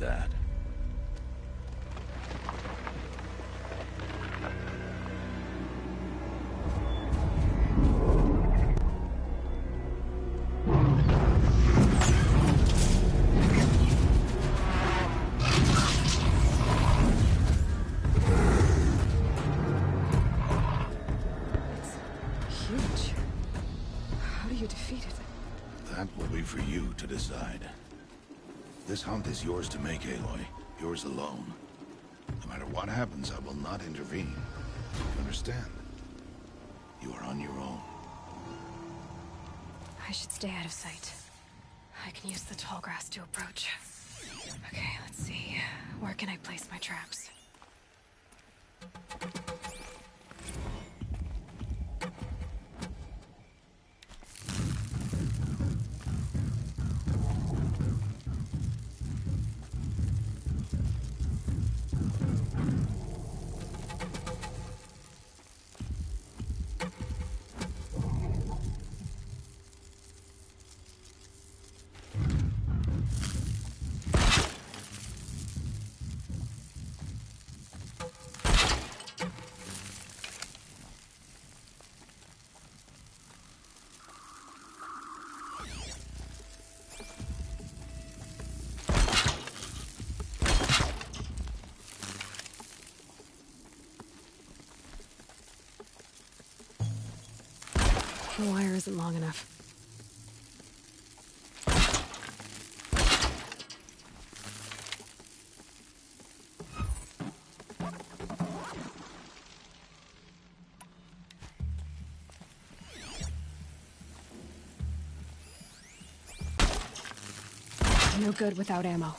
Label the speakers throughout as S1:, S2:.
S1: that.
S2: Huge. How do you defeat it?
S1: That will be for you to decide. This hunt is yours to make, Aloy. Yours alone. No matter what happens, I will not intervene. You understand? You are on your own.
S2: I should stay out of sight. I can use the tall grass to approach. Okay, let's see. Where can I place my traps? The wire isn't long enough. No good without ammo.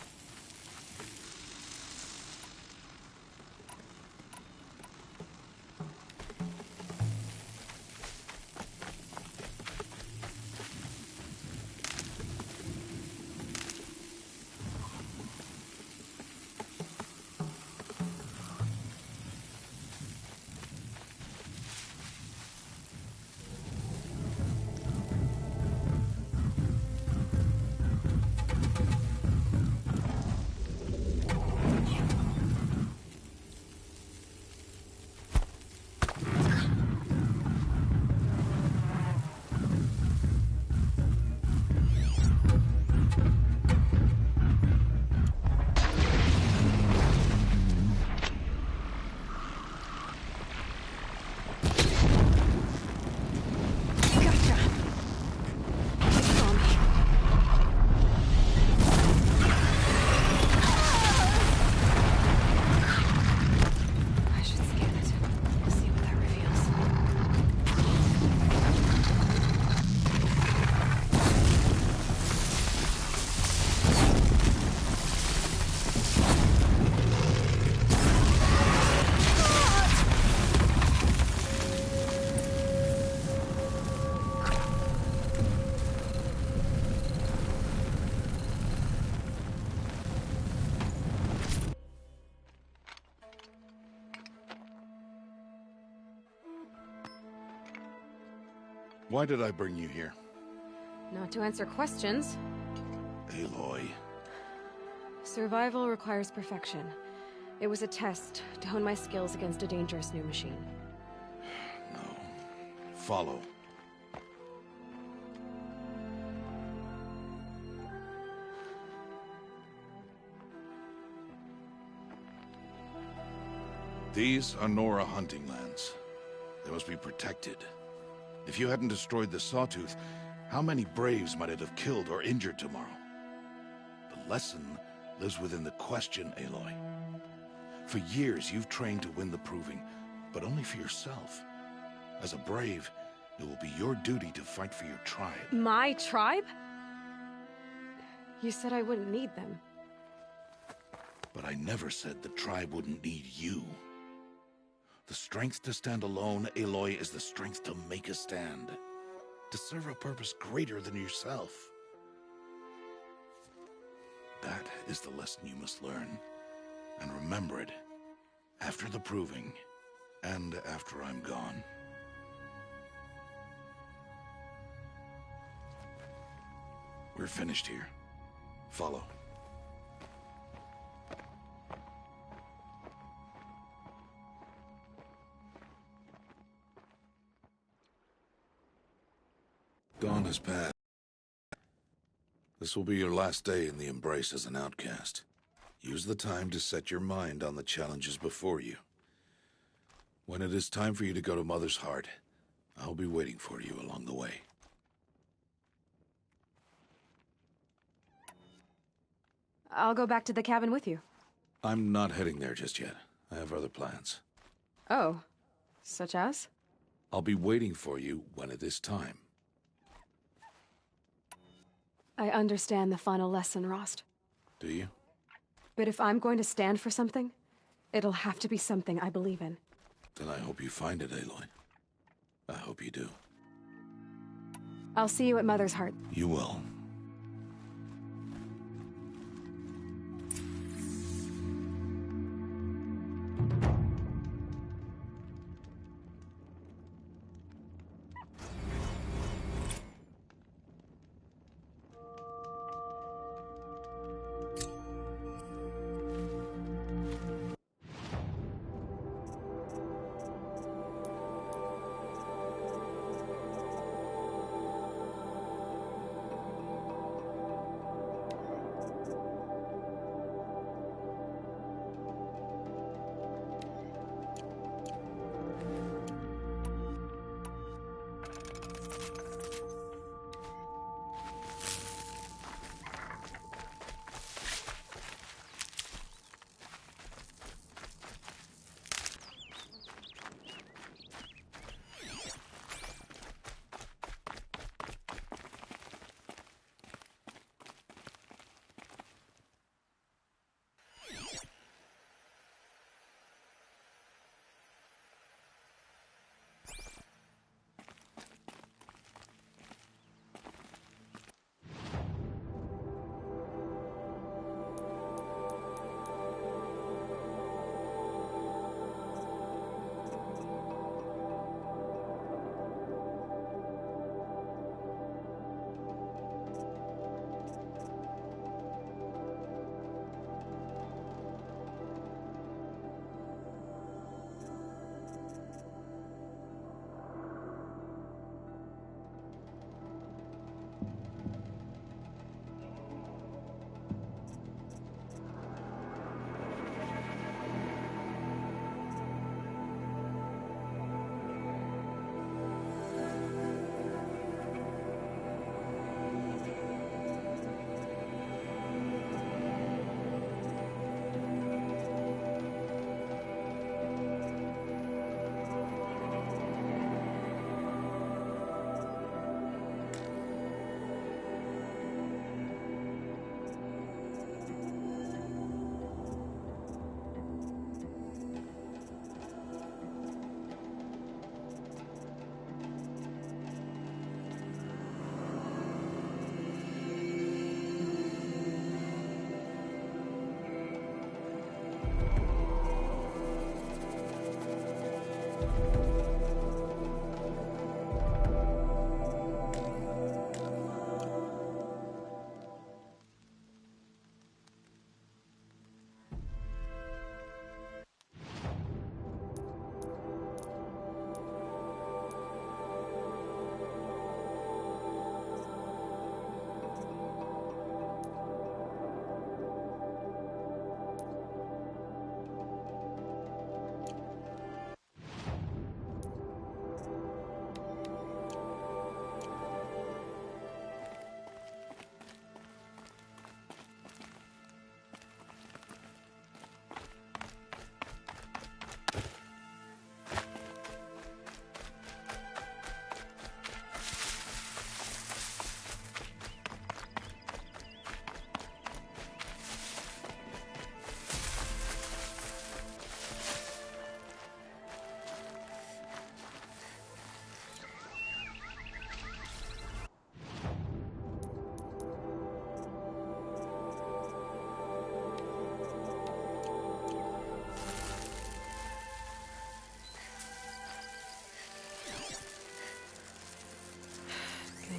S1: Why did I bring you here?
S2: Not to answer questions.
S1: Aloy.
S2: Survival requires perfection. It was a test to hone my skills against a dangerous new machine.
S1: No. Follow. These are Nora hunting lands. They must be protected. If you hadn't destroyed the Sawtooth, how many Braves might it have killed or injured tomorrow? The lesson lives within the question, Aloy. For years, you've trained to win the Proving, but only for yourself. As a Brave, it will be your duty to fight for your tribe.
S2: My tribe? You said I wouldn't need them.
S1: But I never said the tribe wouldn't need you. The strength to stand alone, Aloy, is the strength to make a stand. To serve a purpose greater than yourself. That is the lesson you must learn. And remember it. After the Proving. And after I'm gone. We're finished here. Follow. time has passed. This will be your last day in the Embrace as an outcast. Use the time to set your mind on the challenges before you. When it is time for you to go to Mother's Heart, I'll be waiting for you along the way.
S2: I'll go back to the cabin with you.
S1: I'm not heading there just yet. I have other plans.
S2: Oh, such as?
S1: I'll be waiting for you when it is time.
S2: I understand the final lesson, Rost.
S1: Do you?
S2: But if I'm going to stand for something, it'll have to be something I believe in.
S1: Then I hope you find it, Aloy. I hope you do.
S2: I'll see you at Mother's Heart.
S1: You will.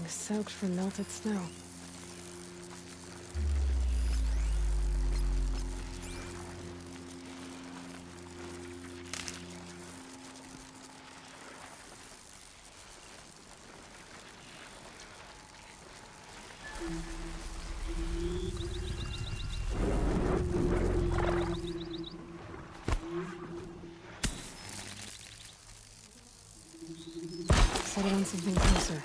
S2: Soaked from melted snow. settle on something closer.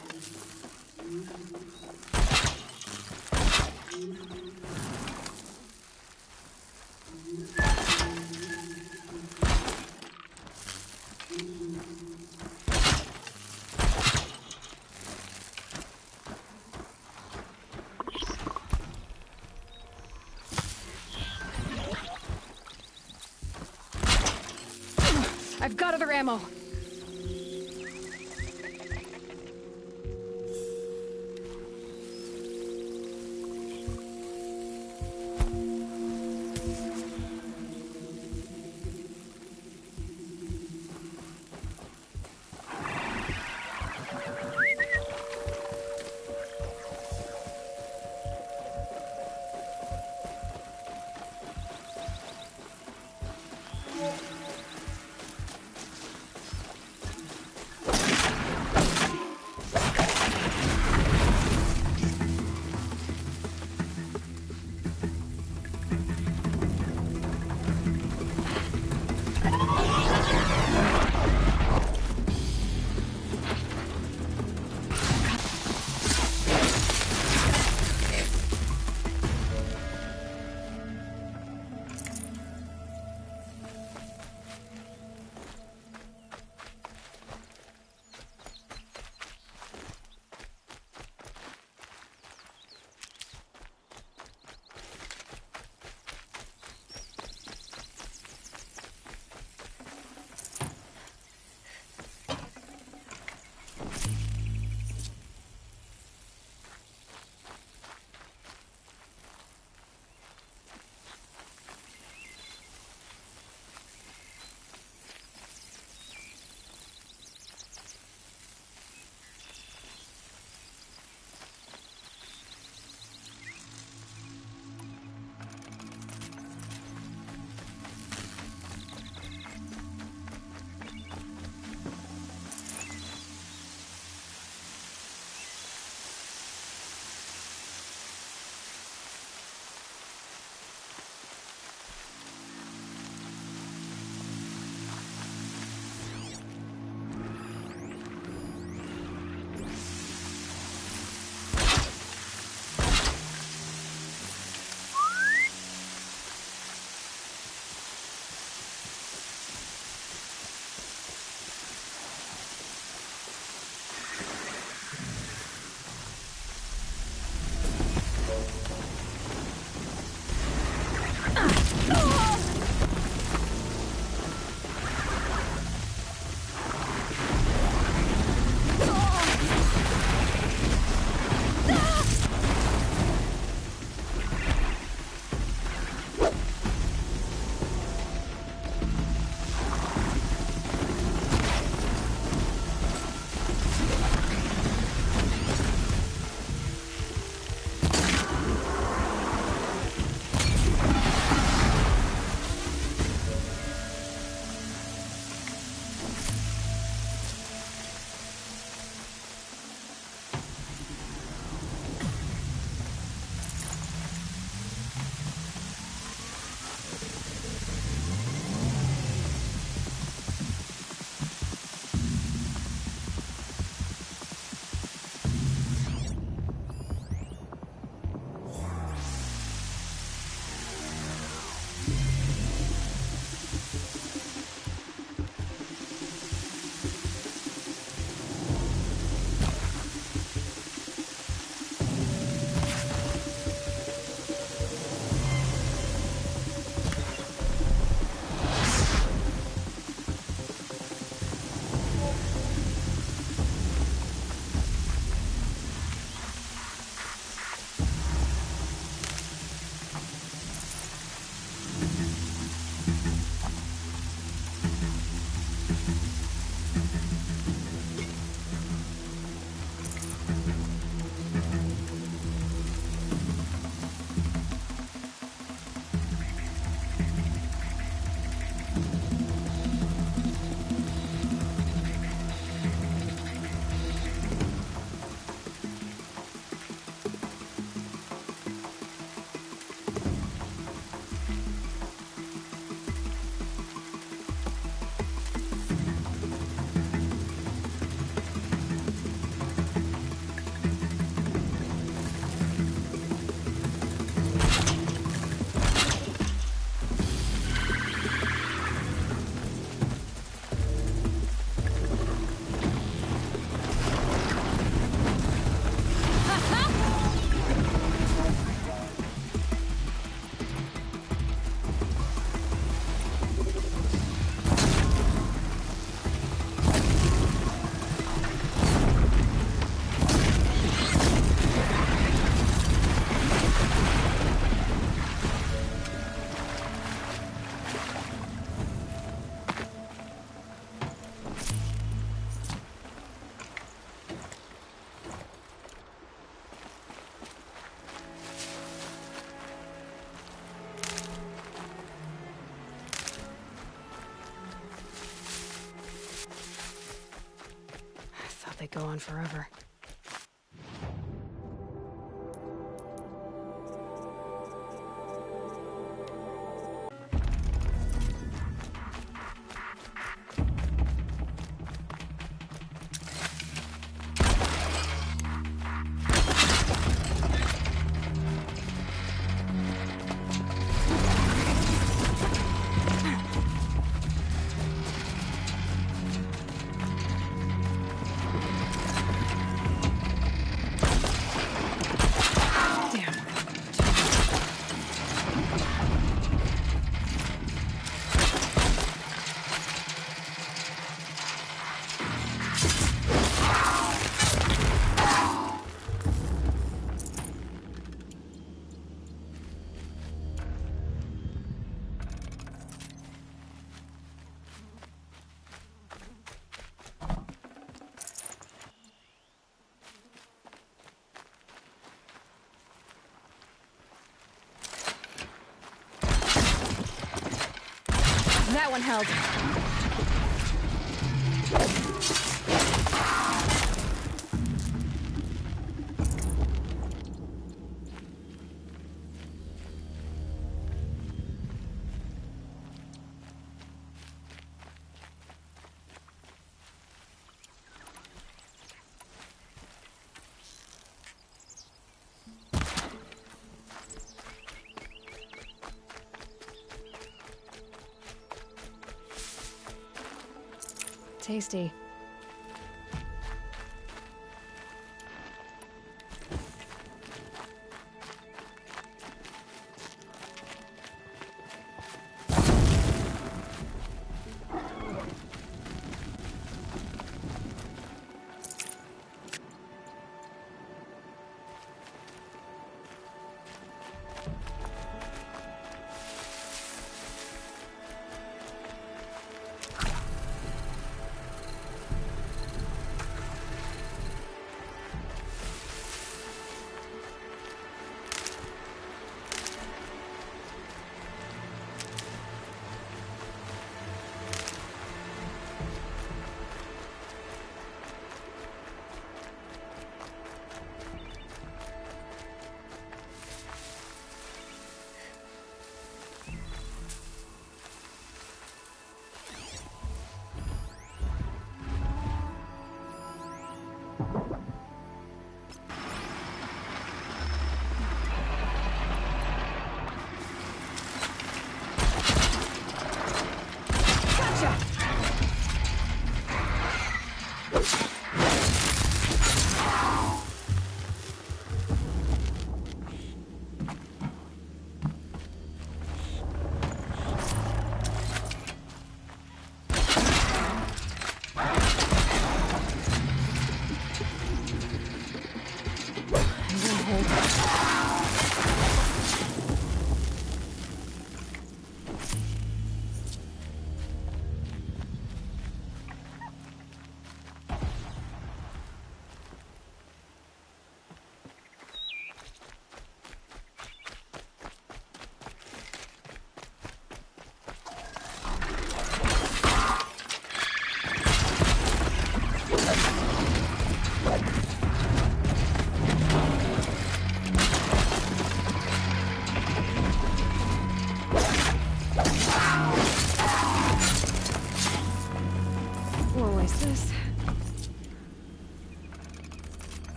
S2: I've got other ammo. might go on forever. That one held. Tasty.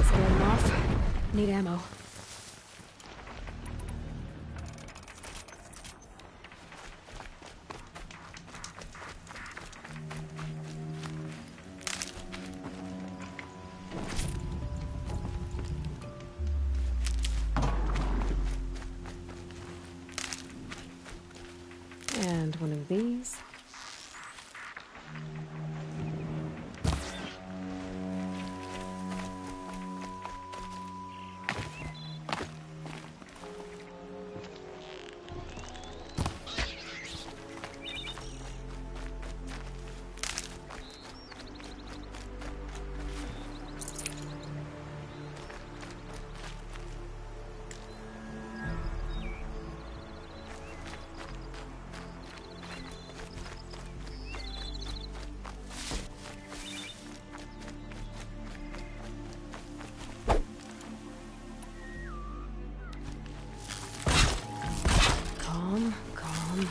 S2: scare them off. Need ammo. And one of these. Calm, calm.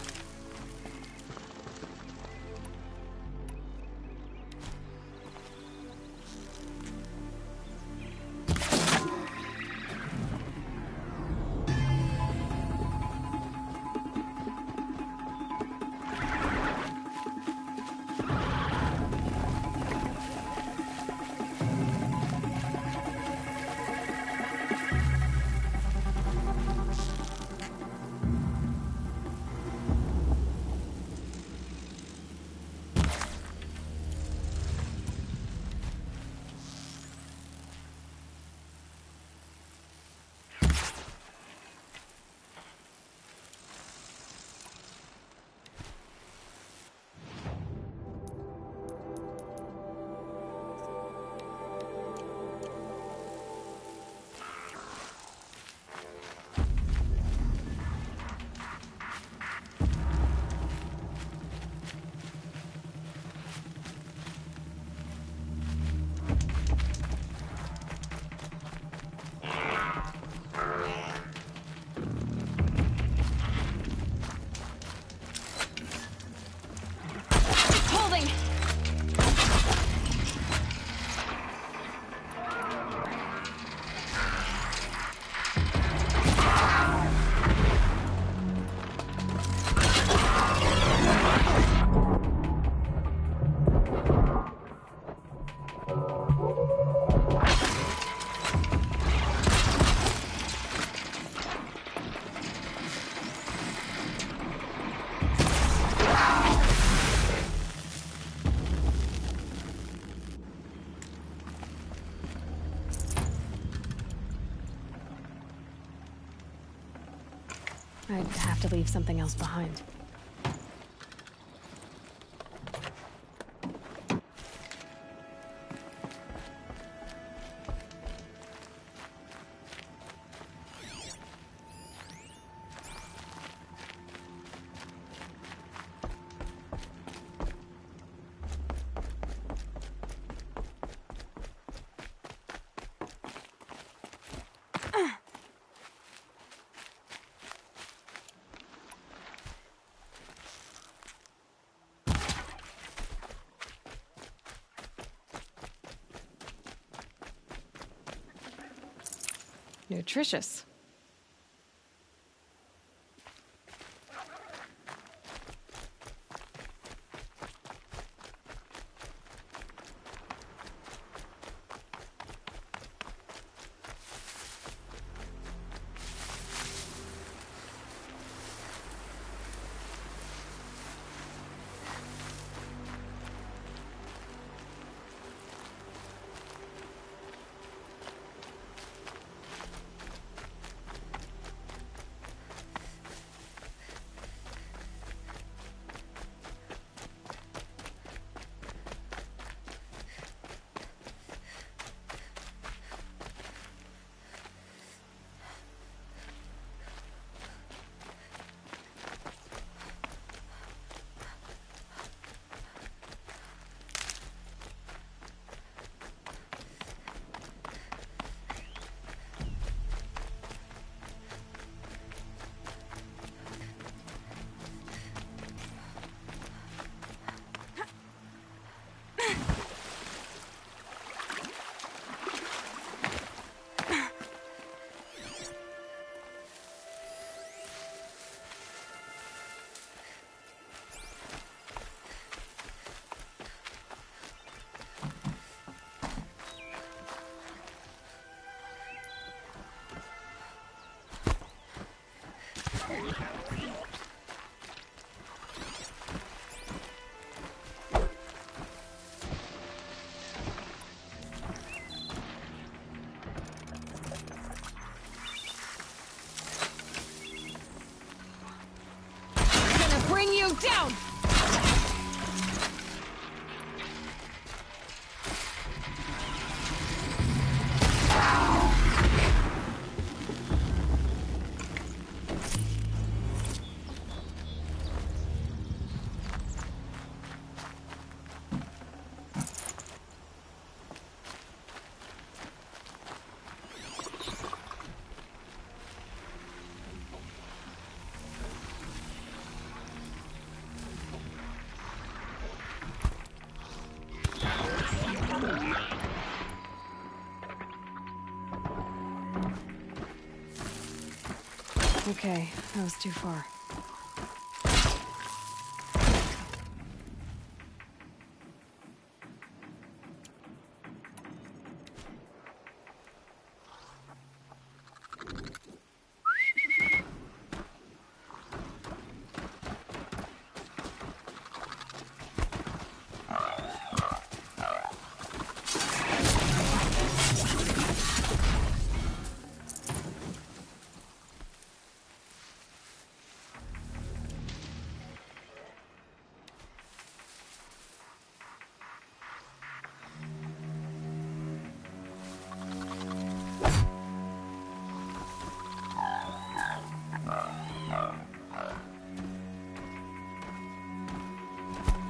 S2: Holding! I'd have to leave something else behind. Nutritious. Bring you down! Okay, that was too far.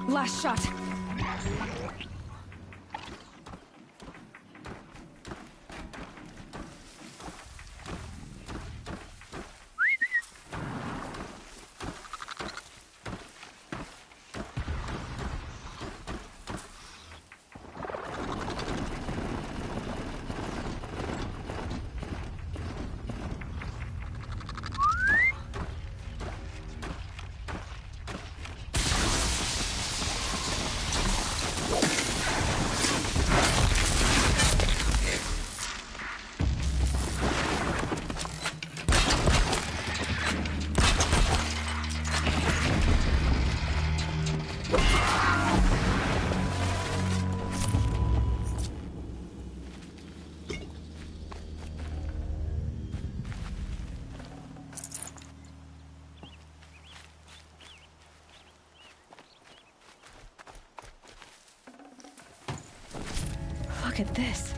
S2: Last shot. Look at this.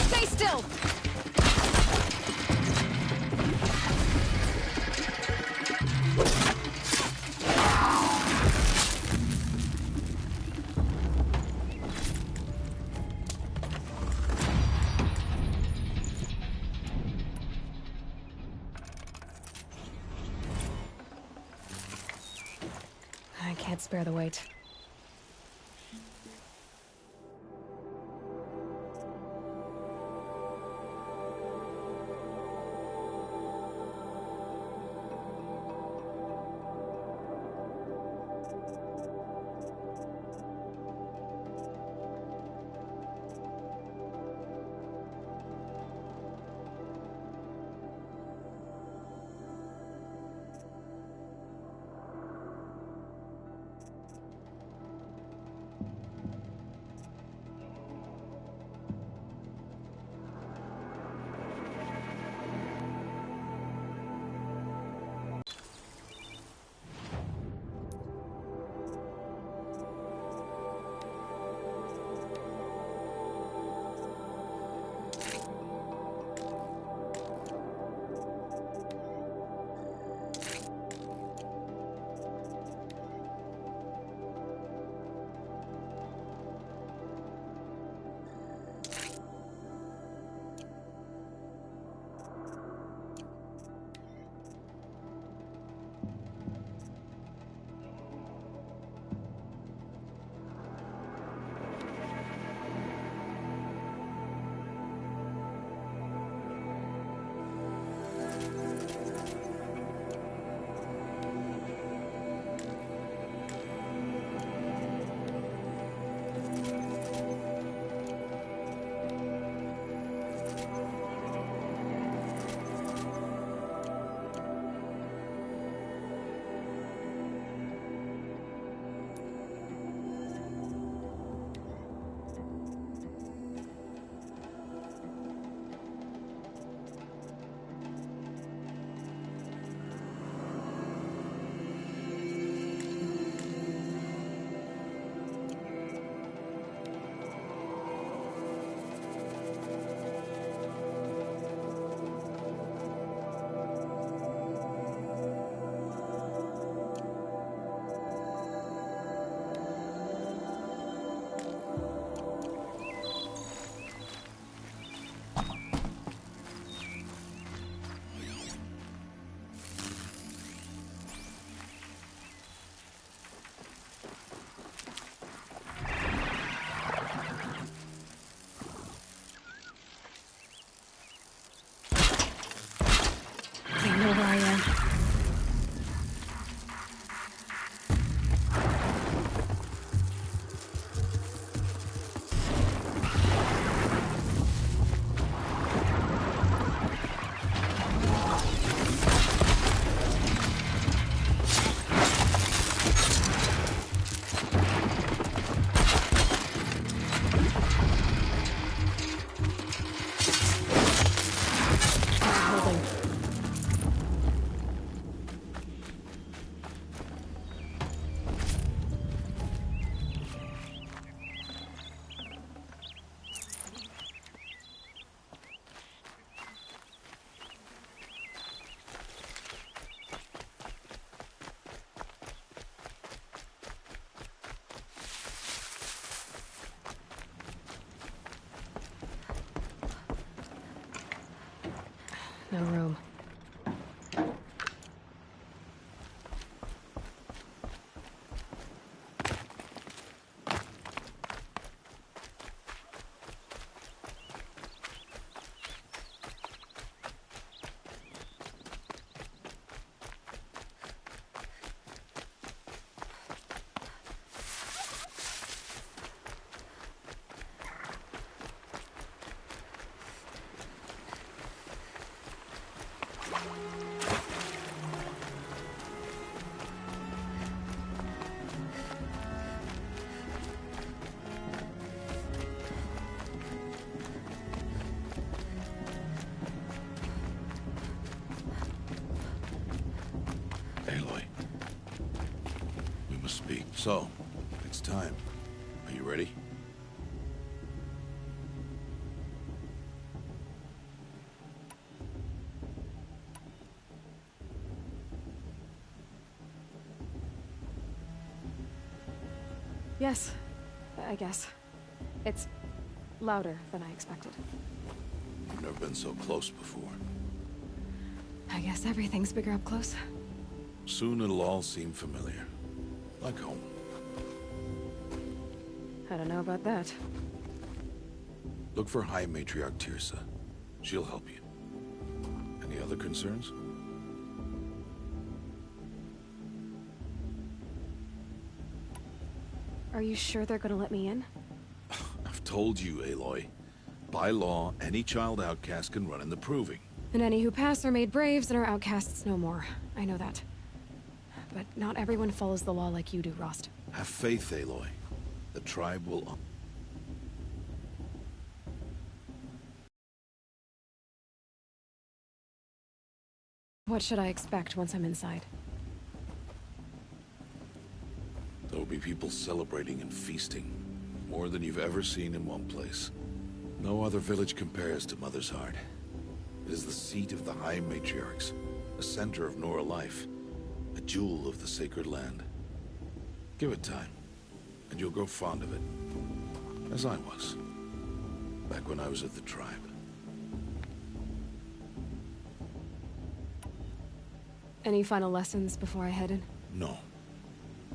S2: Stay still! I can't spare the weight. No room.
S1: Aloy. We must speak. So, it's time. Are you ready?
S2: Yes, I guess. It's louder than I expected.
S1: You've never been so close before.
S2: I guess everything's bigger up close.
S1: Soon it'll all seem familiar. Like home.
S2: I don't know about that.
S1: Look for High Matriarch Teersa. She'll help you. Any other concerns?
S2: Are you sure they're gonna let me in?
S1: I've told you, Aloy. By law, any child outcast can run in the Proving.
S2: And any who pass are made braves and are outcasts no more. I know that. But not everyone follows the law like you do, Rost.
S1: Have faith, Aloy. The tribe will...
S2: What should I expect once I'm inside?
S1: There will be people celebrating and feasting. More than you've ever seen in one place. No other village compares to Mother's Heart. It is the seat of the High Matriarchs, a center of Nora life, a jewel of the sacred land. Give it time, and you'll grow fond of it. As I was, back when I was at the tribe.
S2: Any final lessons before I head in?
S1: No.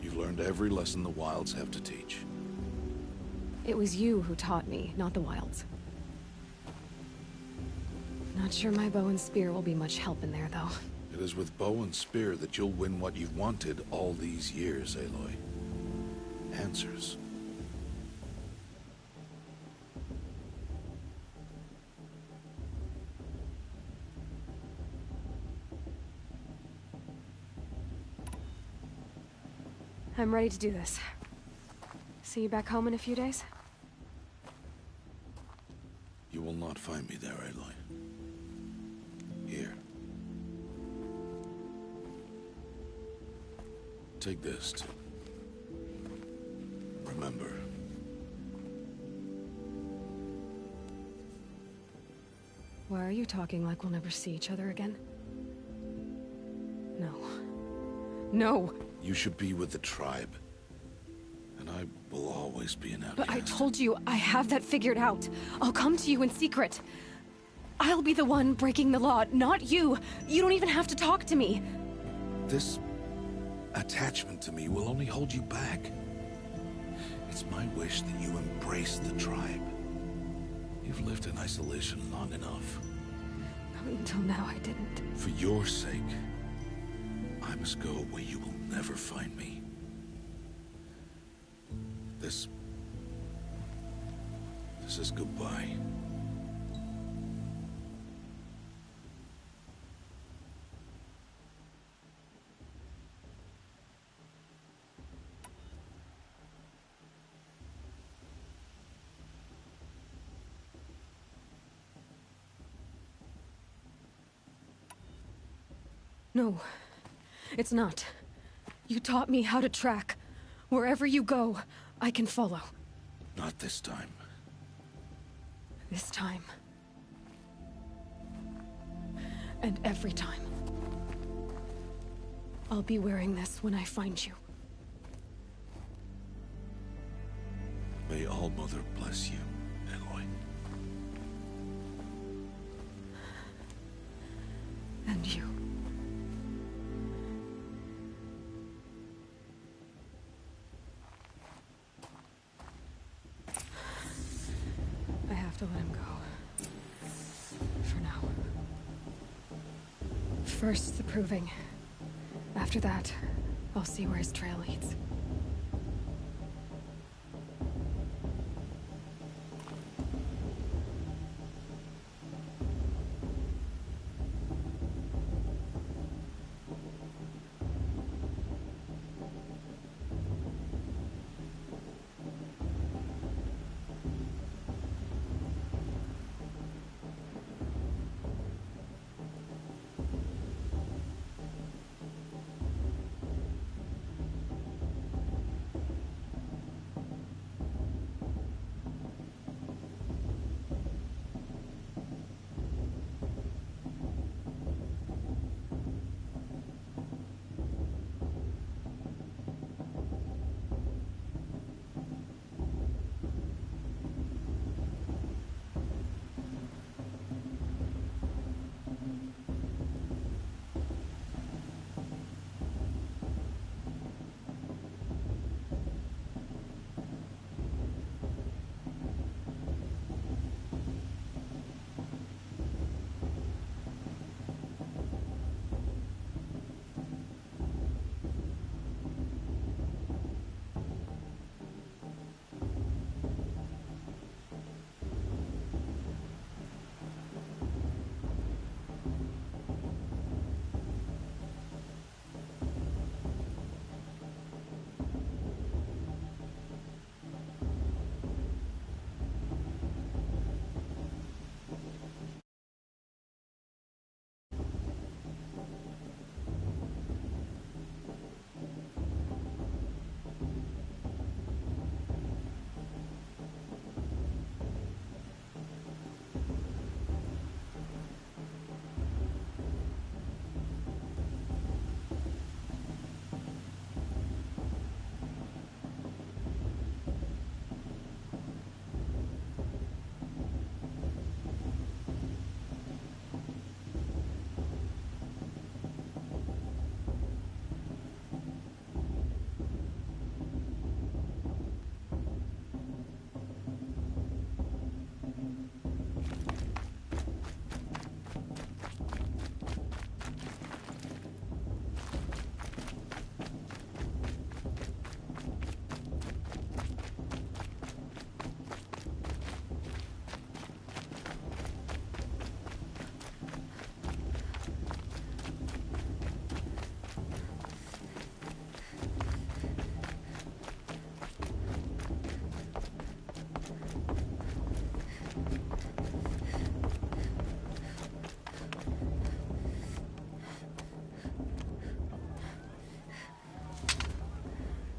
S1: You've learned every lesson the Wilds have to teach.
S2: It was you who taught me, not the Wilds. Not sure my bow and spear will be much help in there, though.
S1: It is with bow and spear that you'll win what you've wanted all these years, Aloy. Answers.
S2: I'm ready to do this. See you back home in a few days?
S1: You will not find me there, Aloy. Here. Take this to... remember.
S2: Why are you talking like we'll never see each other again? No. No!
S1: You should be with the tribe. And I will always be an outcast.
S2: But I told you, I have that figured out. I'll come to you in secret. I'll be the one breaking the law, not you. You don't even have to talk to me.
S1: This attachment to me will only hold you back. It's my wish that you embrace the tribe. You've lived in isolation long enough.
S2: Until now, I didn't.
S1: For your sake, I must go where you will never find me. This is goodbye.
S2: No, it's not. You taught me how to track. Wherever you go, I can follow.
S1: Not this time.
S2: This time. And every time. I'll be wearing this when I find you.
S1: May All-Mother bless you, Aloy.
S2: And you. I have to let him go. For now. First, the proving. After that, I'll see where his trail leads.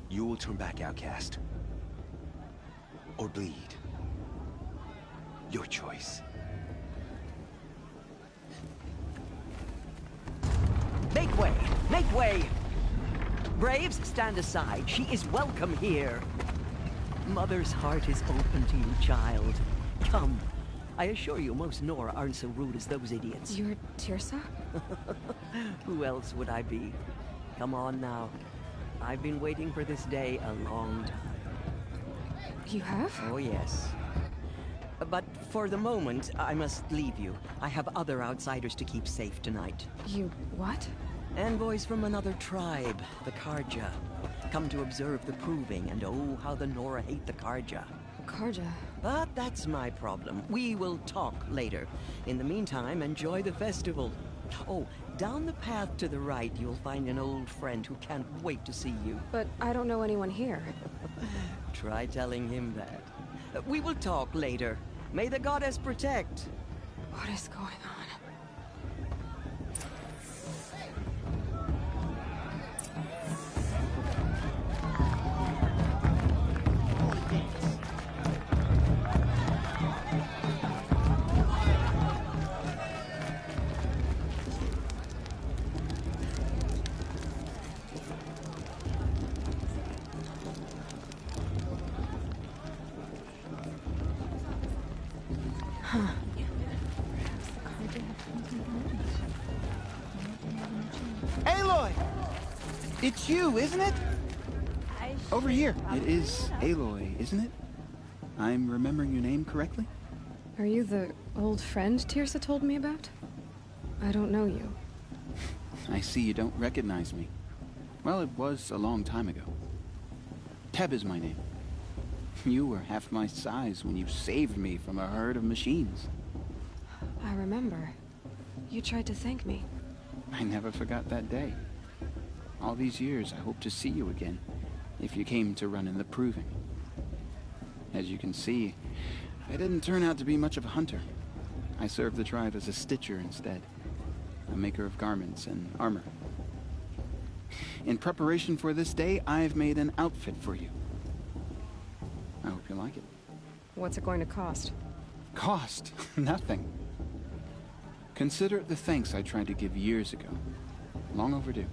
S3: You will turn back, outcast. Or bleed. Your choice.
S4: Make way! Make way! Braves, stand aside. She is welcome here. Mother's heart is open to you, child. Come. I assure you, most Nora aren't so rude as those idiots.
S2: You're Teersa?
S4: Who else would I be? Come on now. I've been waiting for this day a long time.
S2: You have?
S4: Oh, yes. But for the moment, I must leave you. I have other outsiders to keep safe tonight.
S2: You what?
S4: Envoys from another tribe, the Carja. Come to observe the proving, and oh, how the Nora hate the Carja.
S2: Carja?
S4: But that's my problem. We will talk later. In the meantime, enjoy the festival. Oh, down the path to the right, you'll find an old friend who can't wait to see you.
S2: But I don't know anyone here.
S4: Try telling him that. We will talk later. May the goddess protect.
S2: What is going on?
S3: It's you, isn't it? Over here. It is Aloy, isn't it? I'm remembering your name correctly?
S2: Are you the old friend Teersa told me about? I don't know you.
S3: I see you don't recognize me. Well, it was a long time ago. Teb is my name. You were half my size when you saved me from a herd of machines.
S2: I remember. You tried to thank me.
S3: I never forgot that day. All these years, I hope to see you again, if you came to run in the Proving. As you can see, I didn't turn out to be much of a hunter. I served the tribe as a stitcher instead, a maker of garments and armor. In preparation for this day, I've made an outfit for you. I hope you like it.
S2: What's it going to cost?
S3: Cost? Nothing. Consider it the thanks I tried to give years ago. Long overdue.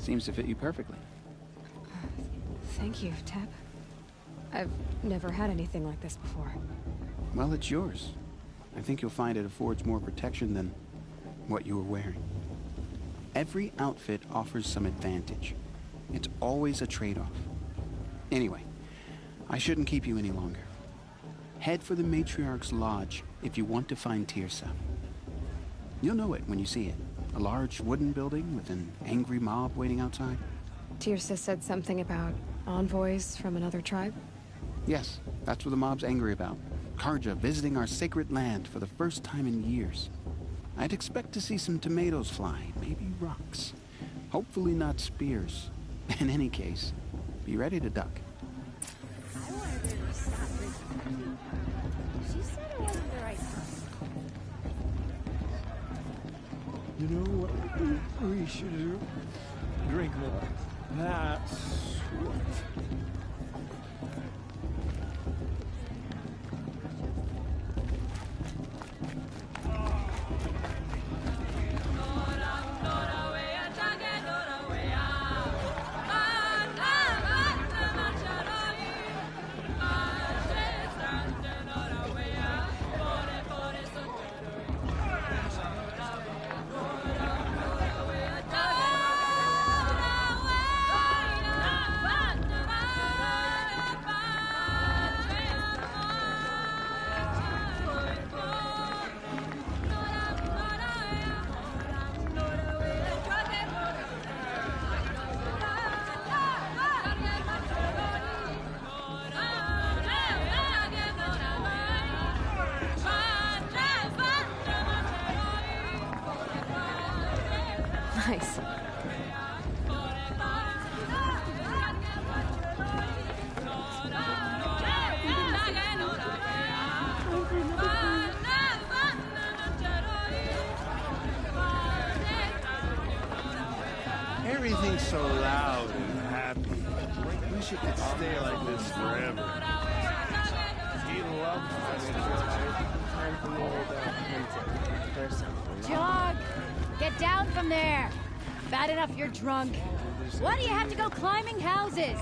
S3: Seems to fit you perfectly.
S2: Thank you, Teb. I've never had anything like this before.
S3: Well, it's yours. I think you'll find it affords more protection than what you were wearing. Every outfit offers some advantage. It's always a trade-off. Anyway, I shouldn't keep you any longer. Head for the Matriarch's Lodge if you want to find Teersa. You'll know it when you see it. A large wooden building with an angry mob waiting outside.
S2: Teersa said something about envoys from another tribe?
S3: Yes, that's what the mob's angry about. Carja visiting our sacred land for the first time in years. I'd expect to see some tomatoes fly, maybe rocks. Hopefully not spears. In any case, be ready to duck.
S5: I wanted her to stop listening. She said it wasn't the right time.
S6: You know what we should do? Drink more. That's what.
S2: Nice.
S6: Everything's so loud and happy. Wish it could stay like this forever.
S5: Jog! Get down from there! Bad enough you're drunk. Why do you have to go climbing houses?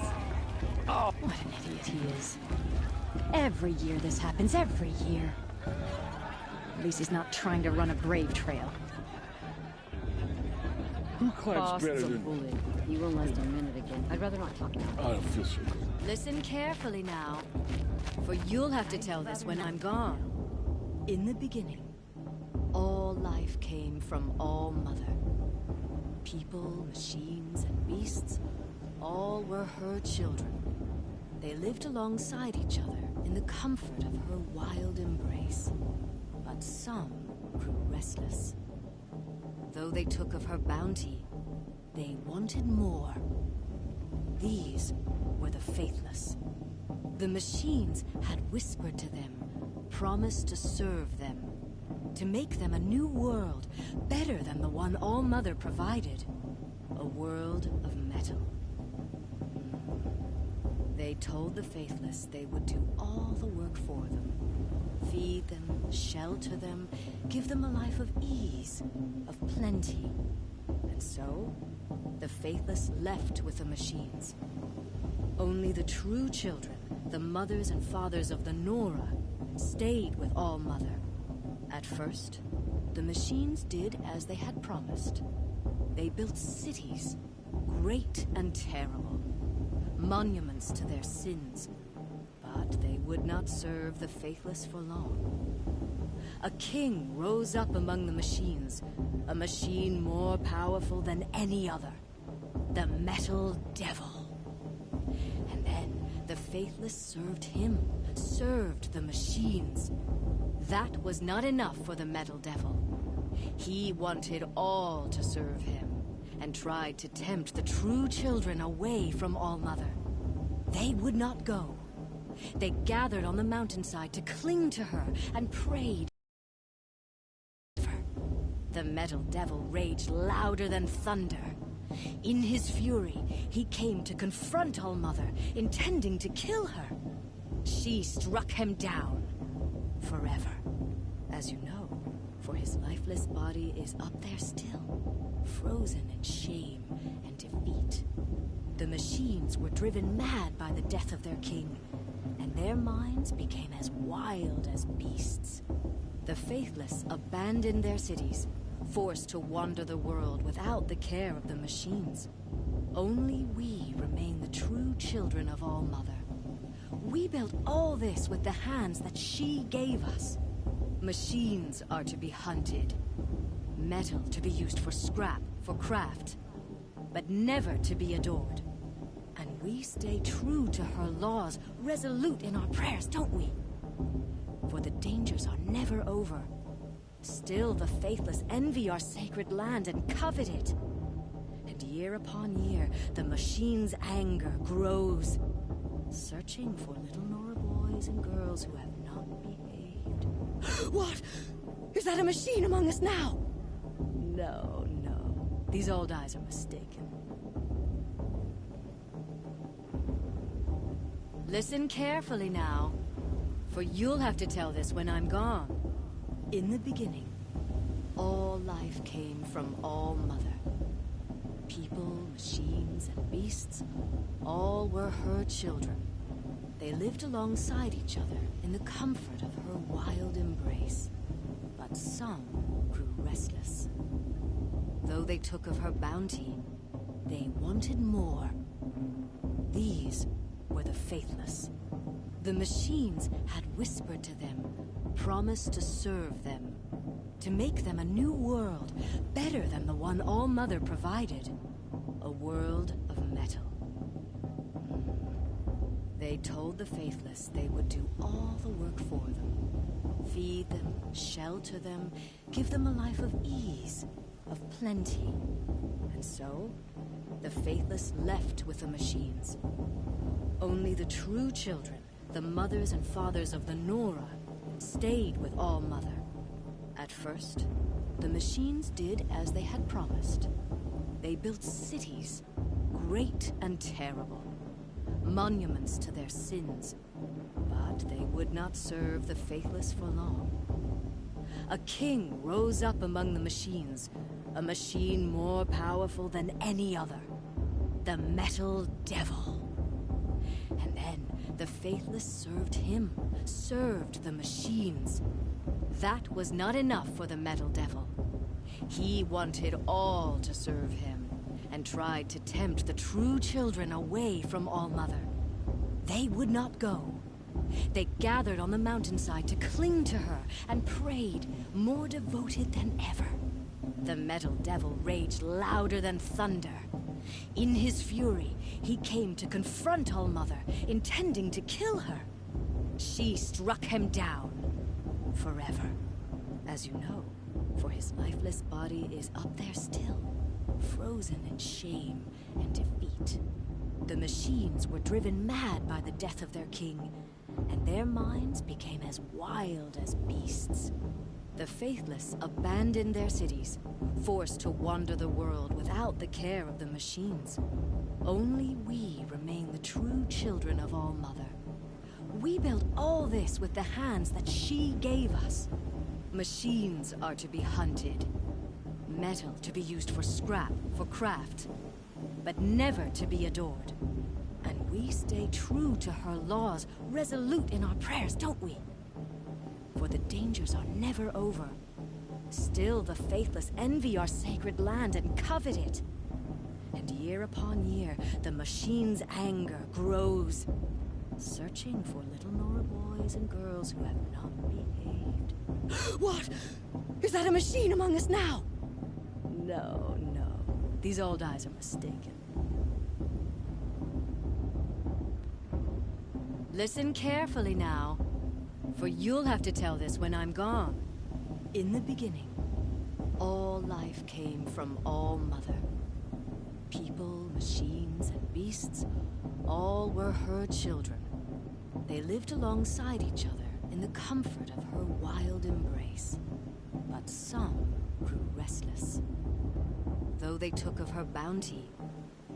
S5: Oh, what an idiot he is. Every year this happens, every year. At least he's not trying to run a brave trail.
S6: Who climbs
S5: Boss
S6: better
S5: is a
S6: than...
S5: bully. He won't last a minute again. I'd rather not talk now.
S6: I don't feel so good.
S5: Listen carefully now, for you'll have to tell this when I'm gone. In the beginning, all life came from All Mother. People, machines, and beasts, all were her children. They lived alongside each other in the comfort of her wild embrace. But some grew restless. Though they took of her bounty, they wanted more. These were the Faithless. The machines had whispered to them, promised to serve them, to make them a new world, better than the one All Mother provided. A world of metal. They told the Faithless they would do all the work for them. Feed them, shelter them, give them a life of ease, of plenty. And so, the Faithless left with the machines. Only the true children, the mothers and fathers of the Nora, stayed with All Mother. At first, the machines did as they had promised. They built cities, great and terrible, monuments to their sins, but they would not serve the Faithless for long. A king rose up among the machines, a machine more powerful than any other, the Metal Devil. And then the Faithless served him, served the machines. That was not enough for the Metal Devil. He wanted all to serve him, and tried to tempt the true children away from All Mother. They would not go. They gathered on the mountainside to cling to her and prayed. The Metal Devil raged louder than thunder. In his fury, he came to confront All Mother, intending to kill her. She struck him down. Forever. As you know, for his lifeless body is up there still, frozen in shame and defeat. The machines were driven mad by the death of their king, and their minds became as wild as beasts. The Faithless abandoned their cities, forced to wander the world without the care of the machines. Only we remain the true children of All Mother. We built all this with the hands that she gave us. Machines are to be hunted. Metal to be used for scrap, for craft. But never to be adored. And we stay true to her laws, resolute in our prayers, don't we? For the dangers are never over. Still the Faithless envy our sacred land and covet it. And year upon year, the machine's anger grows, searching for little Nora boys and girls who have not behaved. What? Is that a machine among us now? No, no. These old eyes are mistaken. Listen carefully now, for you'll have to tell this when I'm gone. In the beginning, all life came from All Mother. People, machines, and beasts, all were her children. They lived alongside each other in the comfort of her wild embrace. But some grew restless. Though they took of her bounty, they wanted more. These were the Faithless. The machines had whispered to them, promised to serve them, to make them a new world, better than the one All Mother provided. A world of metal. They told the Faithless they would do all the work for them. Feed them, shelter them, give them a life of ease, of plenty. And so, the Faithless left with the machines. Only the true children, the mothers and fathers of the Nora, stayed with All Mother. At first, the machines did as they had promised. They built cities, great and terrible, monuments to their sins, but they would not serve the Faithless for long. A king rose up among the machines, a machine more powerful than any other, the Metal Devil. And then the Faithless served him, served the machines. That was not enough for the Metal Devil. He wanted all to serve him, and tried to tempt the true children away from All-Mother. They would not go. They gathered on the mountainside to cling to her and prayed, more devoted than ever. The Metal Devil raged louder than thunder. In his fury, he came to confront All-Mother, intending to kill her. She struck him down. Forever. As you know, for his lifeless body is up there still, frozen in shame and defeat. The machines were driven mad by the death of their king, and their minds became as wild as beasts. The faithless abandoned their cities, forced to wander the world without the care of the machines. Only we remain the true children of All-Mother. We built all this with the hands that she gave us. Machines are to be hunted. Metal to be used for scrap, for craft. But never to be adored. And we stay true to her laws, resolute in our prayers, don't we? For the dangers are never over. Still the faithless envy our sacred land and covet it. And year upon year, the machine's anger grows, searching for little Nora boys and girls who have not behaved. What? Is that a machine among us now? No, no. These old eyes are mistaken. Listen carefully now, for you'll have to tell this when I'm gone. In the beginning, all life came from All-Mother. People, machines, and beasts, all were her children. They lived alongside each other in the comfort of her wild embrace. But some grew restless. Though they took of her bounty,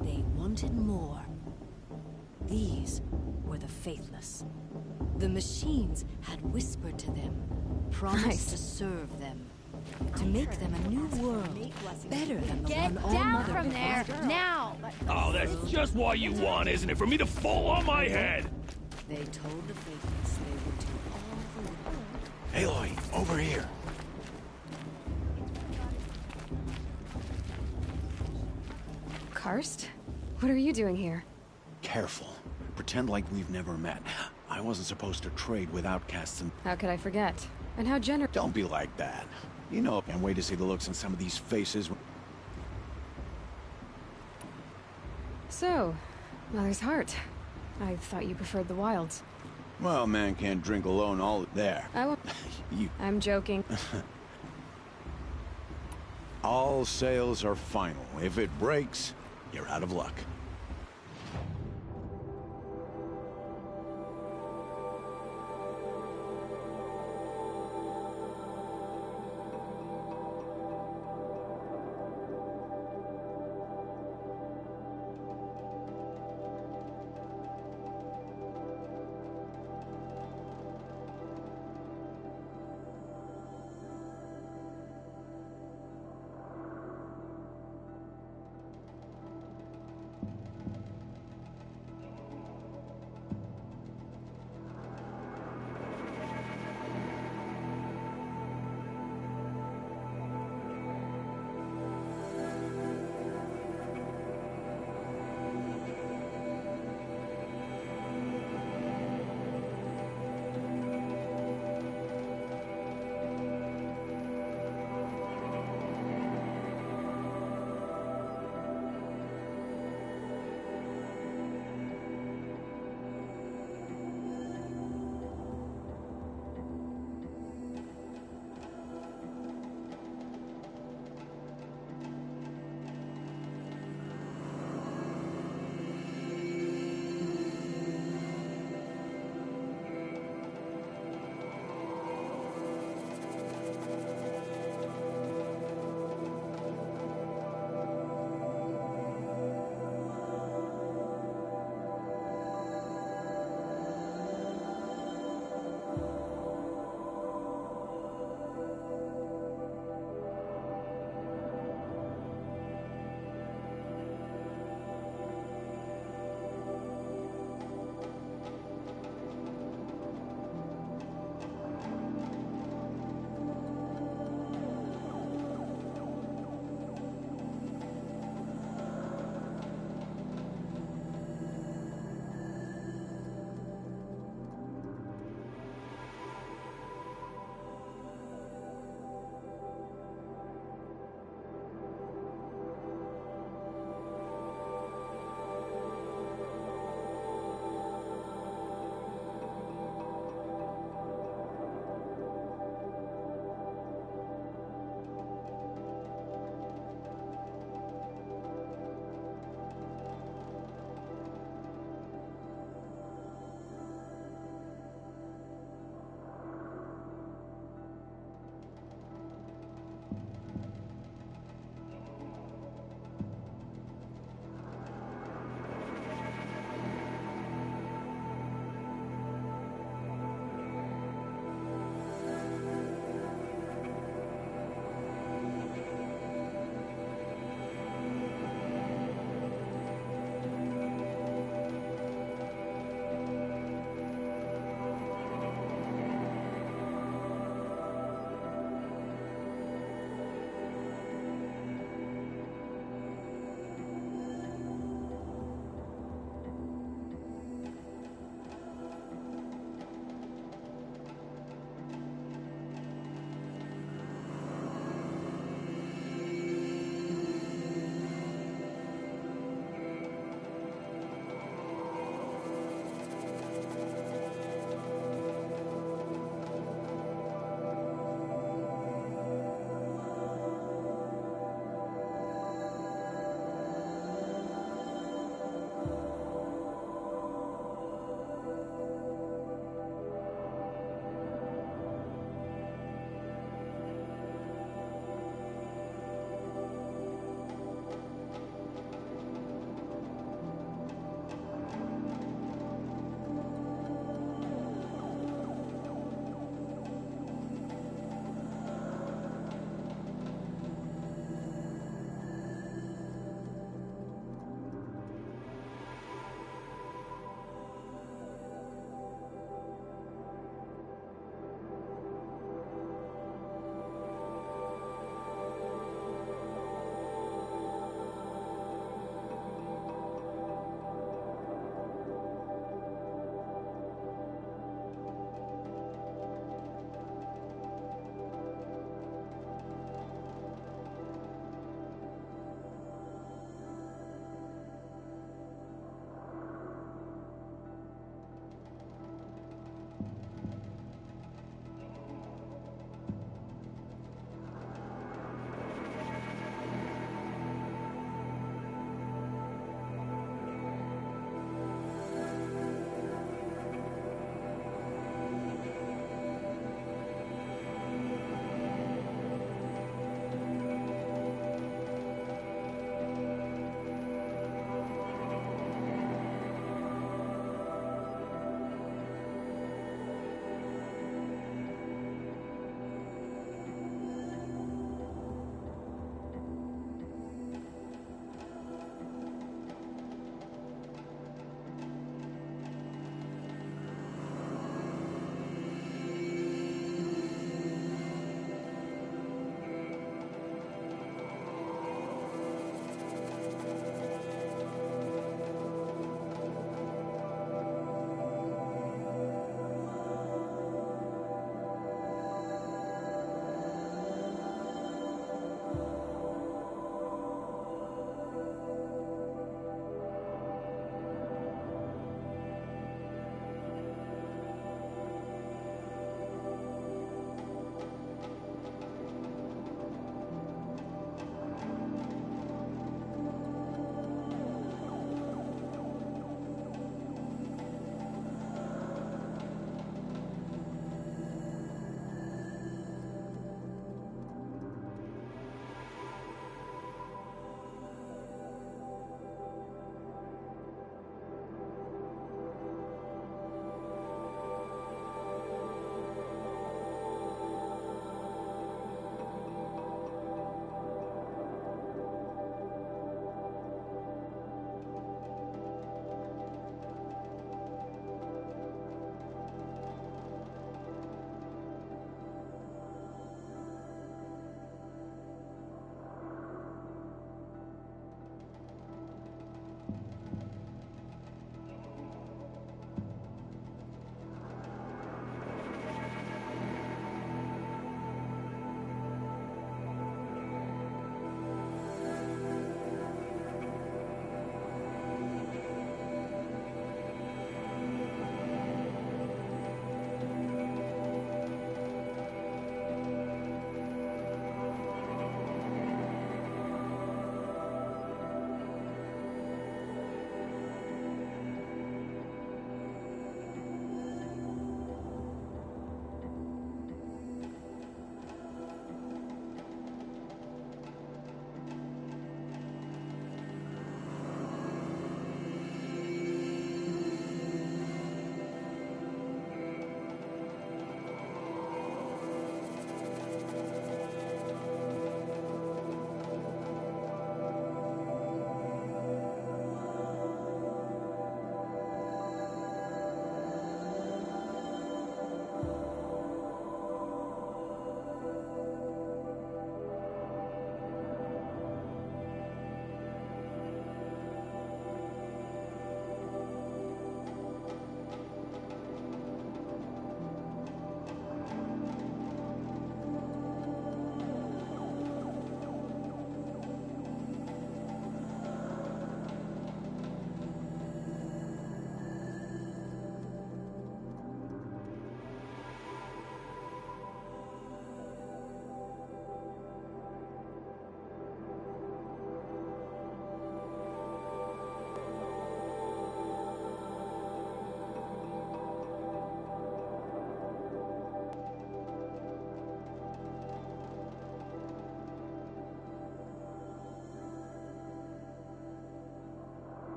S5: they wanted more. These were the faithless. The machines had whispered to them, promised to serve them, to make them a new world, better than the one All-Mother Down from there, provided. now!
S7: Oh, that's just what you want, isn't it? For me to fall on my head!
S5: They told the faithless they would do all the work.
S1: Aloy, over here.
S2: Karst? What are you doing here?
S8: Careful. Pretend like we've never met. I wasn't supposed to trade with outcasts and...
S2: How could I forget? And how generous.
S8: Don't be like that. You know, I can't wait to see the looks on some of these faces.
S2: So, Mother's Heart. I thought you preferred the wilds.
S8: Well, man can't drink alone all there.
S2: I won't.
S8: You...
S2: I'm joking.
S8: All sales are final. If it breaks, you're out of luck.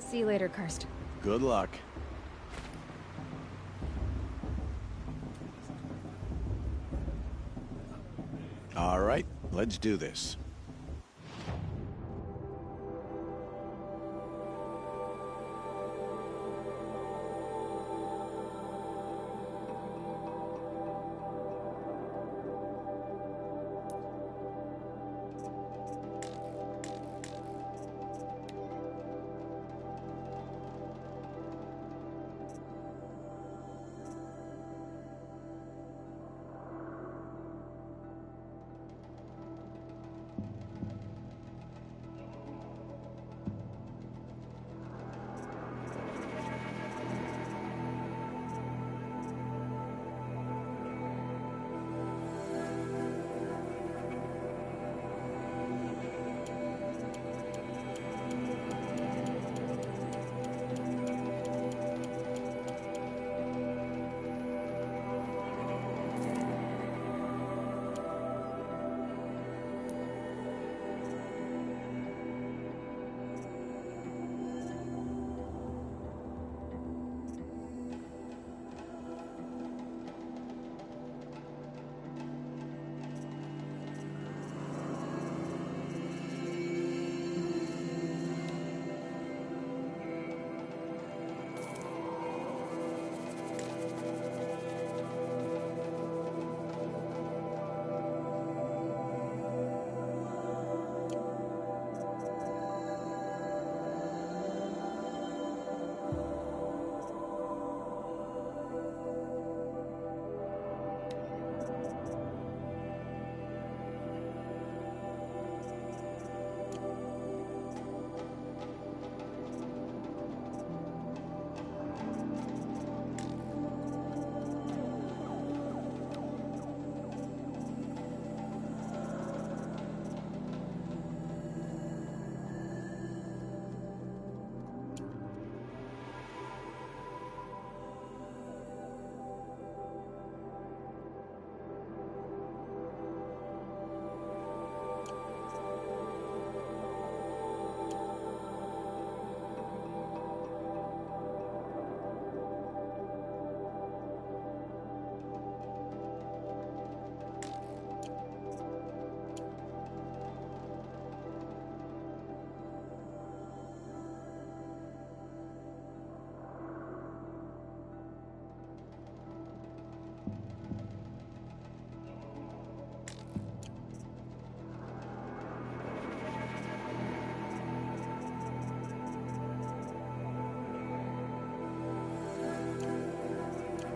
S2: See you later, Karst.
S8: Good luck. All right, let's do this.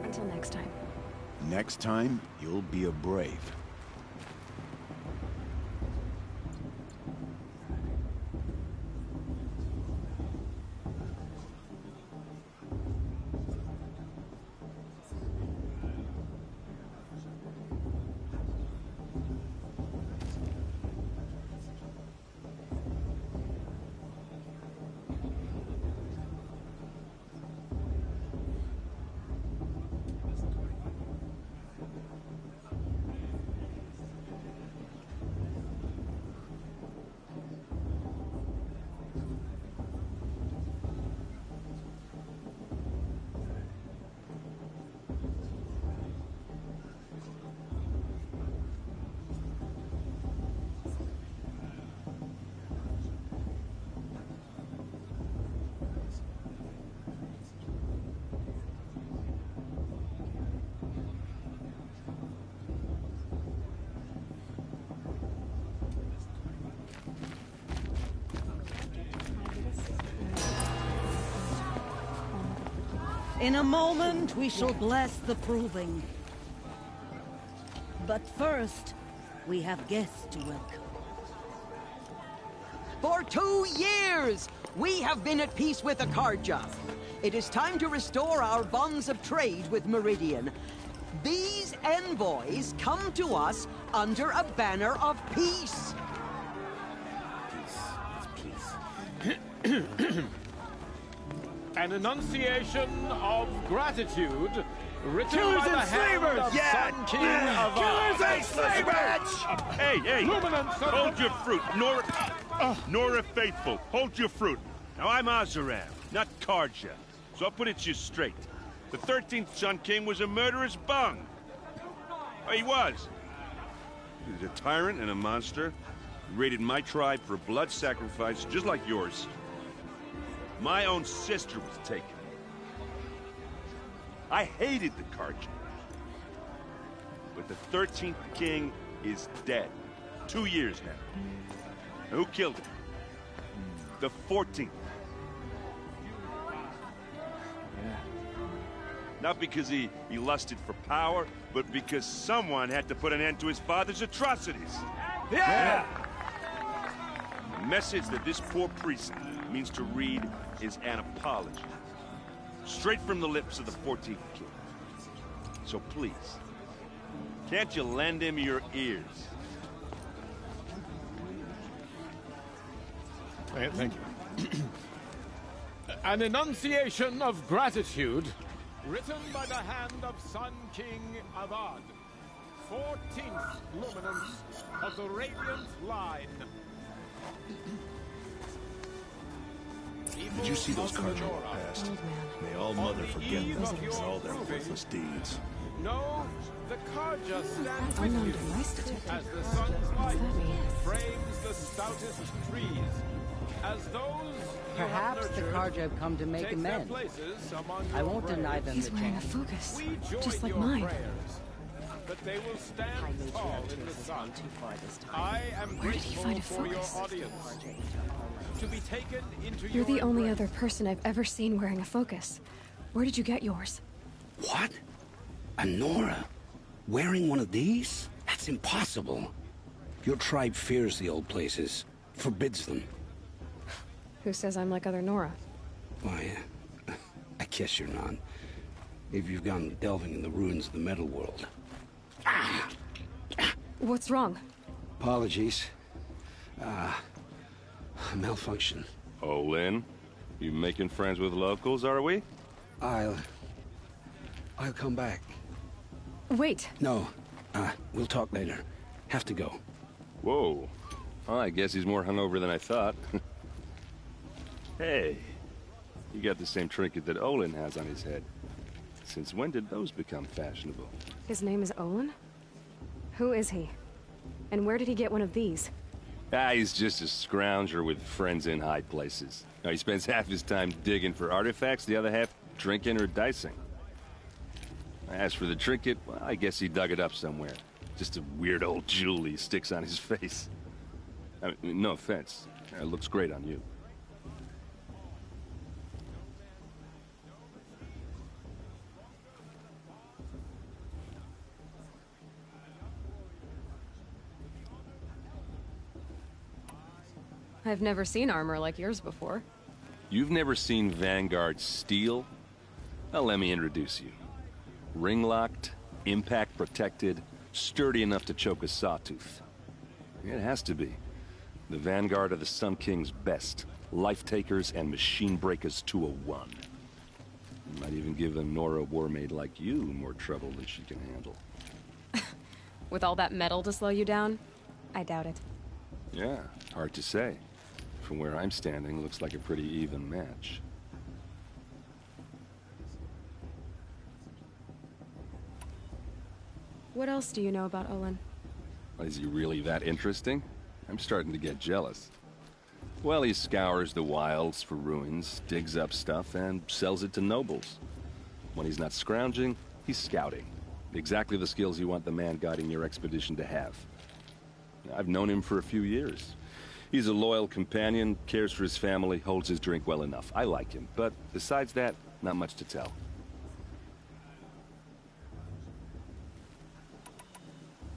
S2: Until next time.
S8: Next time, you'll be a brave.
S9: In a moment, we shall bless the proving. But first, we have guests to welcome.
S4: For 2 years, we have been at peace with Akarja. It is time to restore our bonds of trade with Meridian. These envoys come to us under a banner of peace.
S7: An enunciation of gratitude written
S6: Killers
S7: by the
S6: and
S7: hand
S6: slavers!
S7: of Sun King of
S6: Killers and slavers!
S10: Hey, hey!
S7: Luminance
S10: Hold your fruit, Nora Faithful. Hold your fruit. Now I'm Azaram. not Karja. So I'll put it to you straight. The 13th Sun King was a murderous bung. Oh, he was. He was a tyrant and a monster. He raided my tribe for blood sacrifice, just like yours. My own sister was taken. I hated the Karja. But the 13th King is dead. 2 years now. And who killed him? The 14th. Not because he lusted for power, but because someone had to put an end to his father's atrocities. Yeah! The message that this poor priest means to read is an apology. Straight from the lips of the 14th King. So please, can't you lend him your ears?
S11: Thank you. An enunciation of gratitude, written by the hand of Sun King Avad, 14th luminance of the Radiant Line.
S1: Did you see those Karja walk past? May All-Mother forget them and all their worthless deeds.
S11: No, the Karja stand with you as the sun's light frames the stoutest trees. As those
S4: perhaps the Karja have come to make amends. I won't deny them
S2: He's
S4: the
S2: wearing a
S4: chance.
S2: focus, just like mine.
S11: But they will stand tall in the sun. I am
S2: Where did he
S11: grateful
S2: find a
S11: for your
S2: focus?
S11: audience. To be taken into
S2: You're the
S11: your
S2: only
S11: embrace.
S2: other person I've ever seen wearing a focus. Where did you get yours?
S12: What? A Nora? Wearing one of these? That's impossible. Your tribe fears the old places, forbids them.
S2: Who says I'm like other Nora?
S12: Why, I guess you're not. If you've gone delving in the ruins of the metal world.
S2: What's wrong?
S12: Apologies. Malfunction.
S10: Oh, Lynn? You making friends with locals, are we?
S12: I'll come back.
S2: Wait.
S12: No. We'll talk later. Have to go.
S10: Whoa. Well, I guess he's more hungover than I thought. Hey, you got the same trinket that Olin has on his head. Since when did those become fashionable?
S2: His name is Olin? Who is he? And where did he get one of these?
S10: He's just a scrounger with friends in high places. Now, he spends half his time digging for artifacts, the other half drinking or dicing. As for the trinket, well, I guess he dug it up somewhere. Just a weird old jewel he sticks on his face. I mean, no offense. It looks great on you.
S2: I've never seen armor like yours before.
S10: You've never seen Vanguard steel? Well, let me introduce you. Ring-locked, impact-protected, sturdy enough to choke a sawtooth. It has to be. The Vanguard are the Sun King's best. Life-takers and machine-breakers to a one. Might even give a Nora Warmaid like you more trouble than she can handle.
S2: With all that metal to slow you down? I doubt it.
S10: Yeah, hard to say. From where I'm standing, looks like a pretty even match.
S2: What else do you know about Olin?
S10: Is he really that interesting? I'm starting to get jealous. Well, he scours the wilds for ruins, digs up stuff, and sells it to nobles. When he's not scrounging, he's scouting. Exactly the skills you want the man guiding your expedition to have. I've known him for a few years. He's a loyal companion, cares for his family, holds his drink well enough. I like him, but besides that, not much to tell.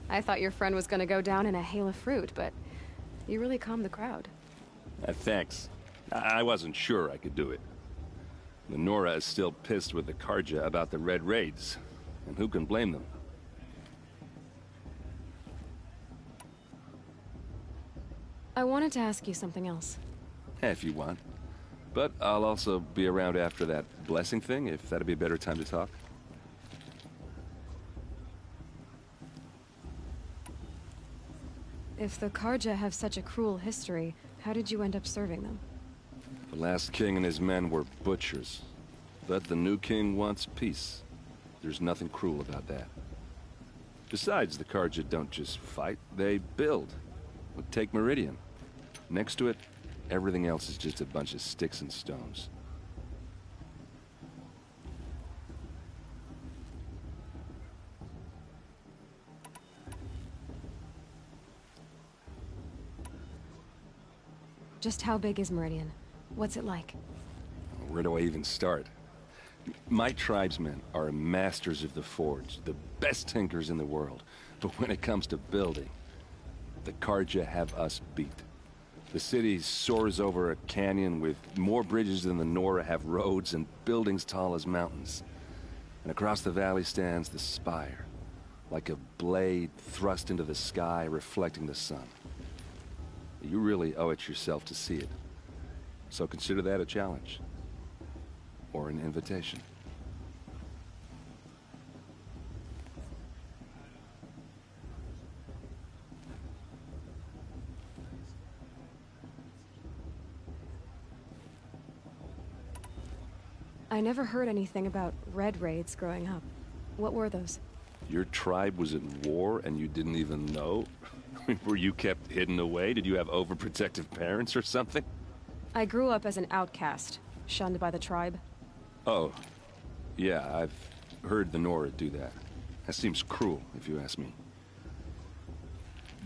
S2: I thought your friend was gonna go down in a hail of fruit, but you really calmed the crowd.
S10: Thanks. I wasn't sure I could do it. The Nora is still pissed with the Karja about the Red Raids, and who can blame them?
S2: I wanted to ask you something else.
S10: If you want. But I'll also be around after that blessing thing, if that'd be a better time to talk.
S2: If the Karja have such a cruel history, how did you end up serving them?
S10: The last king and his men were butchers. But the new king wants peace. There's nothing cruel about that. Besides, the Carja don't just fight, they build. Take Meridian. Next to it, everything else is just a bunch of sticks and stones.
S2: Just how big is Meridian? What's it like?
S10: Where do I even start? My tribesmen are masters of the forge, the best tinkers in the world. But when it comes to building, the Carja have us beat. The city soars over a canyon with more bridges than the Nora have roads and buildings tall as mountains. And across the valley stands the spire, like a blade thrust into the sky reflecting the sun. You really owe it yourself to see it. So consider that a challenge. Or an invitation.
S2: I never heard anything about Red Raids growing up. What were those?
S10: Your tribe was at war and you didn't even know? Were you kept hidden away? Did you have overprotective parents or something?
S2: I grew up as an outcast, shunned by the tribe.
S10: Oh, yeah, I've heard the Nora do that. That seems cruel, if you ask me.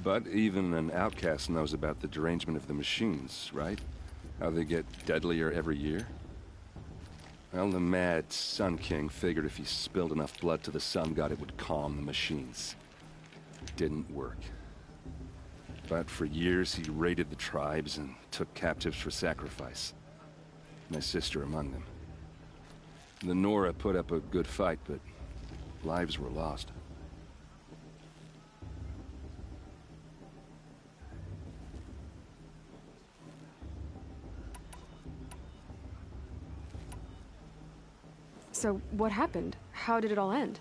S10: But even an outcast knows about the derangement of the machines, right? How they get deadlier every year? Well, the mad Sun King figured if he spilled enough blood to the Sun God, it would calm the machines. Didn't work. But for years, he raided the tribes and took captives for sacrifice. My sister among them. The Nora put up a good fight, but lives were lost.
S2: So, what happened? How did it all end?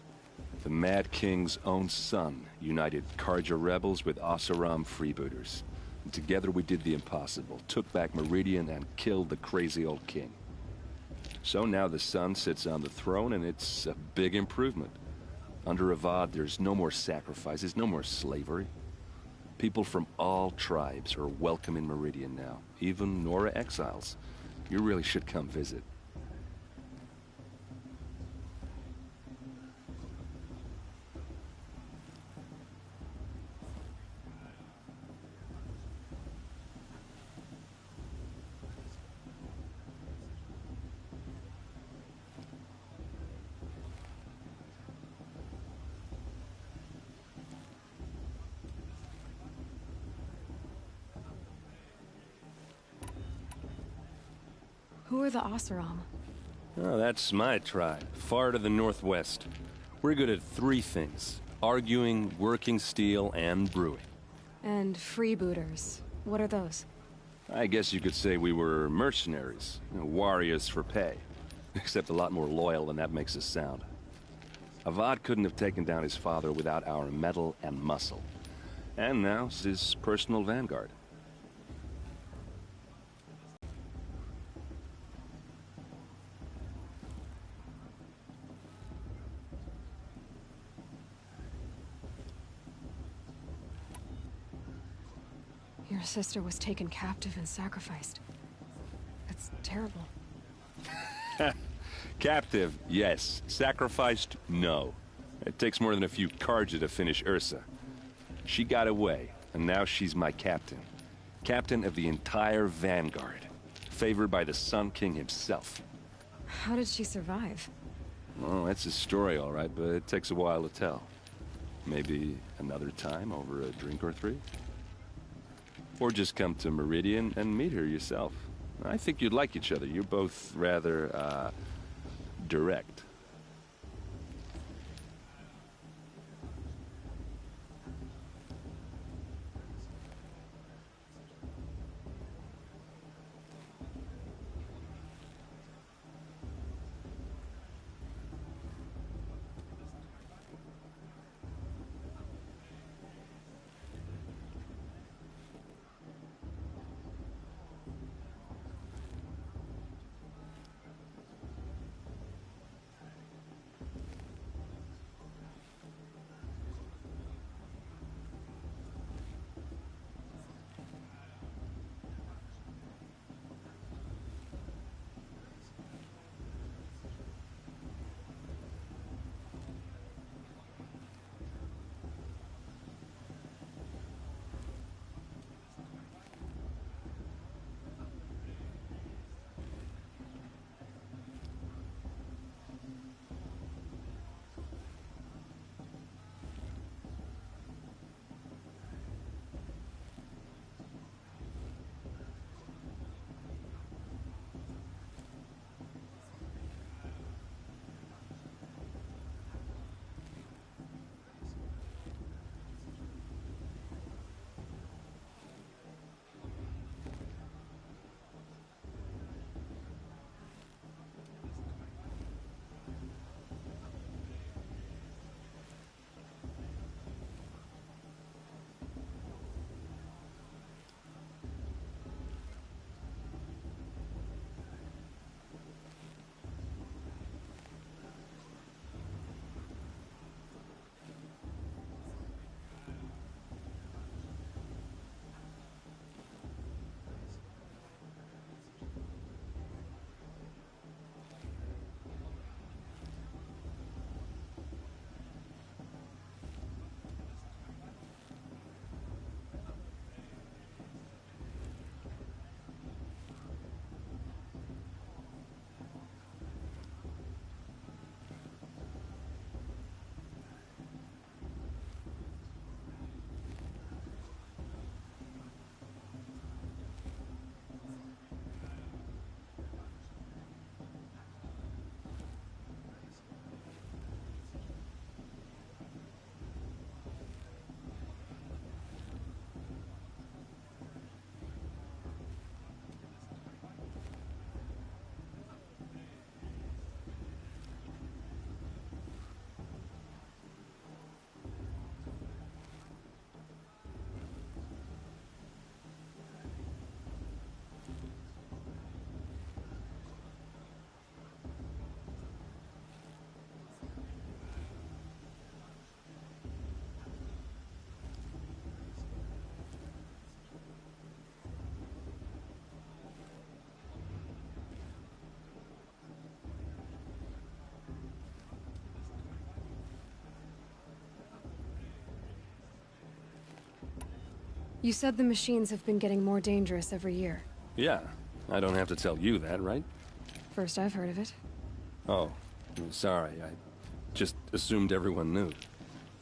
S10: The Mad King's own son united Carja rebels with Oseram freebooters. And together we did the impossible, took back Meridian and killed the crazy old king. So now the son sits on the throne and it's a big improvement. Under Avad, there's no more sacrifices, no more slavery. People from all tribes are welcome in Meridian now, even Nora exiles. You really should come visit.
S2: Who are the Oseram?
S10: Oh, that's my tribe, far to the northwest. We're good at three things: arguing, working steel, and brewing.
S2: And freebooters. What are those?
S10: I guess you could say we were mercenaries, warriors for pay. Except a lot more loyal than that makes us sound. Avad couldn't have taken down his father without our metal and muscle. And now it's his personal vanguard.
S2: Your sister was taken captive and sacrificed. That's terrible.
S10: Captive, yes. Sacrificed, no. It takes more than a few Carja to finish Ursa. She got away, and now she's my captain. Captain of the entire Vanguard. Favored by the Sun King himself.
S2: How did she survive?
S10: Well, that's a story, all right, but it takes a while to tell. Maybe another time over a drink or three? Or just come to Meridian and meet her yourself. I think you'd like each other. You're both rather, direct.
S2: You said the machines have been getting more dangerous every year.
S10: Yeah, I don't have to tell you that, right?
S2: First I've heard of it.
S10: Oh, sorry, I just assumed everyone knew.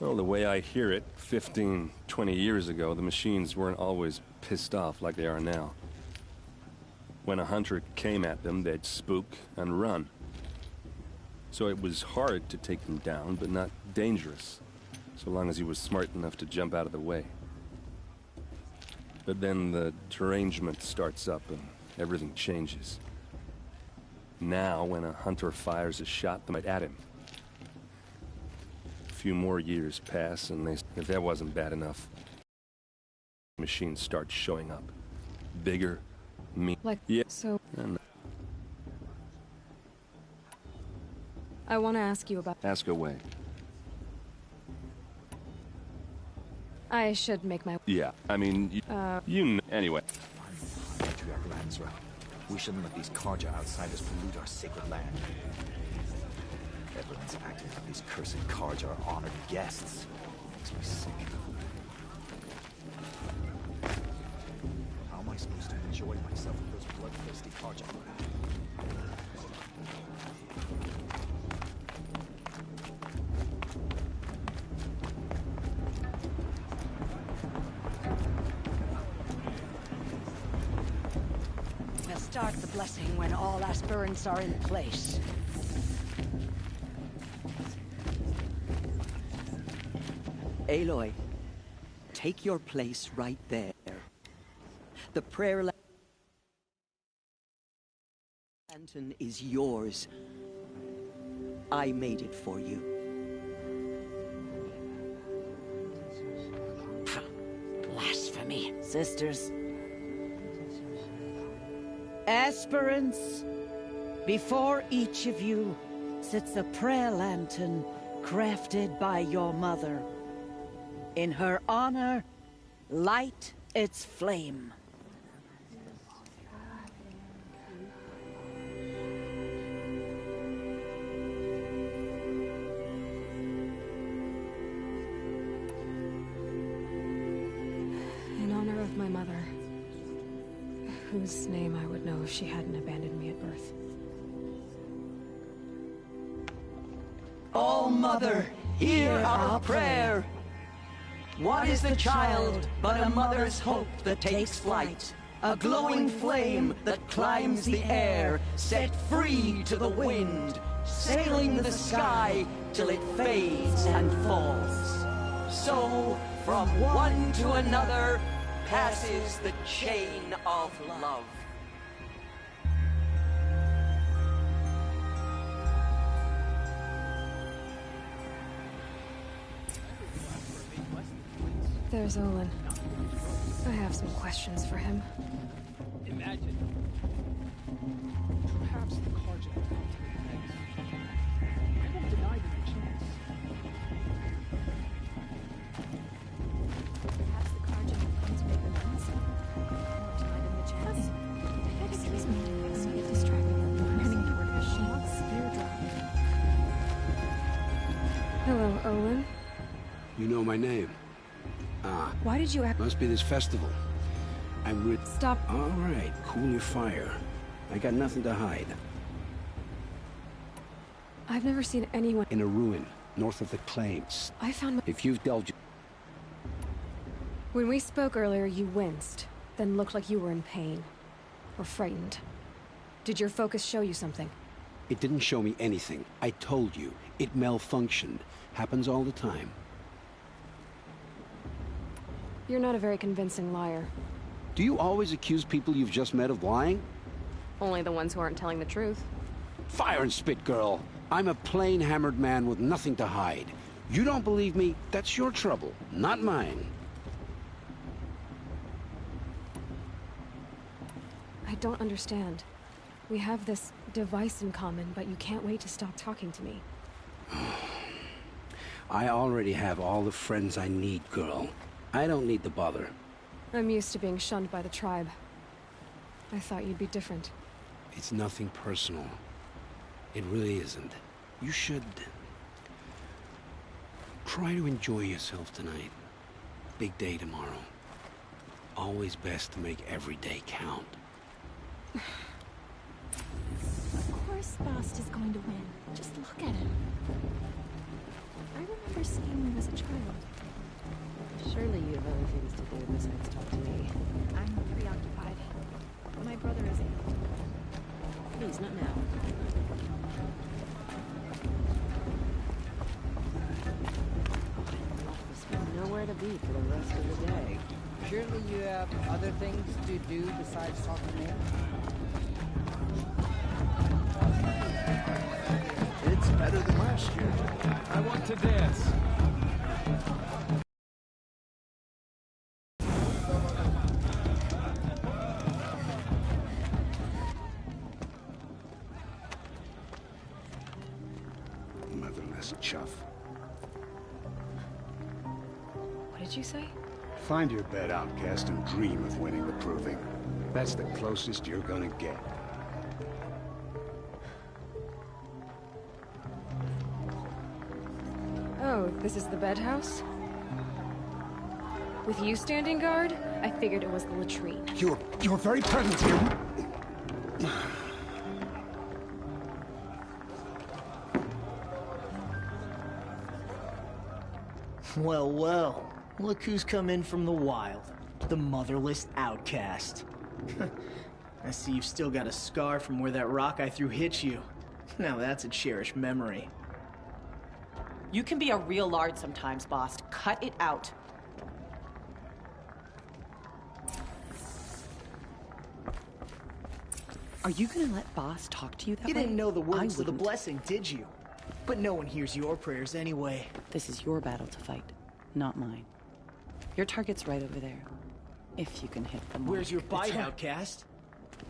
S10: Well, the way I hear it, 15, 20 years ago, the machines weren't always pissed off like they are now. When a hunter came at them, they'd spook and run. So it was hard to take them down, but not dangerous, so long as he was smart enough to jump out of the way. But then the derangement starts up and everything changes. Now, when a hunter fires a shot right at him, a few more years pass, and if that wasn't bad enough, machines start showing up. Bigger,
S2: like,
S10: yeah.
S2: So...
S10: And
S2: I want to ask you about...
S10: ask away.
S2: I should make my...
S10: Yeah, I mean, you know. Anyway.
S13: Patriarch Lansra. We shouldn't let these Carja outsiders pollute our sacred land. Everyone's acting like these cursed Carja are honored guests. Makes me sick. How am I supposed to enjoy myself with those bloodthirsty Carja?
S9: We'll start the blessing when all aspirants are in place.
S4: Aloy, take your place right there. The prayer lantern is yours. I made it for you.
S9: Blasphemy, sisters. Aspirants, before each of you sits a prayer lantern crafted by your mother. In her honor, light its flame.
S2: In honor of my mother, whose name I would know if she hadn't abandoned me at birth.
S4: Oh, Mother, hear our prayer. What is the child but a mother's hope that takes flight? A glowing flame that climbs the air, set free to the wind, sailing the sky till it fades and falls. So, from one to another, passes the chain of love.
S2: There's Olin. I have some questions for him.
S14: Imagine. Perhaps the Carja have come to the heads. I won't deny them a chance.
S2: Perhaps the Carja have come to make amends. I won't deny them the chance. Excuse me, so get distracted. I'm running toward a machine. Spear drop. Hello, Olin.
S12: You know my name. Ah.
S2: Why did you act...
S12: Must be this festival. I'm with...
S2: Stop.
S12: All right, cool your fire. I got nothing to hide.
S2: I've never seen anyone...
S12: In a ruin, north of the claims.
S2: I found...
S12: If you've delved...
S2: When we spoke earlier, you winced, then looked like you were in pain. Or frightened. Did your focus show you something?
S12: It didn't show me anything. I told you. It malfunctioned. Happens all the time.
S2: You're not a very convincing liar.
S12: Do you always accuse people you've just met of lying?
S2: Only the ones who aren't telling the truth.
S12: Fire and spit, girl. I'm a plain hammered man with nothing to hide. You don't believe me? That's your trouble, not mine.
S2: I don't understand. We have this device in common, but you can't wait to stop talking to me.
S12: I already have all the friends I need, girl. I don't need the bother.
S2: I'm used to being shunned by the tribe. I thought you'd be different.
S12: It's nothing personal. It really isn't. You should... try to enjoy yourself tonight. Big day tomorrow. always best to make every day count.
S2: Of course Bast is going to win. Just look at him. I remember seeing him as a child.
S15: Surely you have other things to do besides talk to me.
S2: I'm preoccupied. My brother is ill.
S15: Please, not now. Nowhere to be for the rest of the day.
S14: Surely you have other things to do besides talk to me?
S13: It's better than last year.
S11: I want to dance.
S12: Motherless chuff.
S2: What did you say?
S12: Find your bed, outcast, and dream of winning the proving. That's the closest you're gonna get.
S16: Oh, this is the bed house? With you standing guard, I figured it was the latrine.
S12: Your very presence here.
S17: Well, well. Look who's come in from the wild. The motherless outcast. I see you've still got a scar from where that rock I threw hit you. Now that's a cherished memory.
S18: You can be a real lard sometimes, boss. Cut it out. Are you gonna let boss talk to you that way?
S17: You didn't know the words to the
S18: wouldn't.
S17: blessing, did you? But no one hears your prayers anyway.
S18: This is your battle to fight, not mine. Your target's right over there. If you can hit the mark.
S17: Where's your bite, outcast?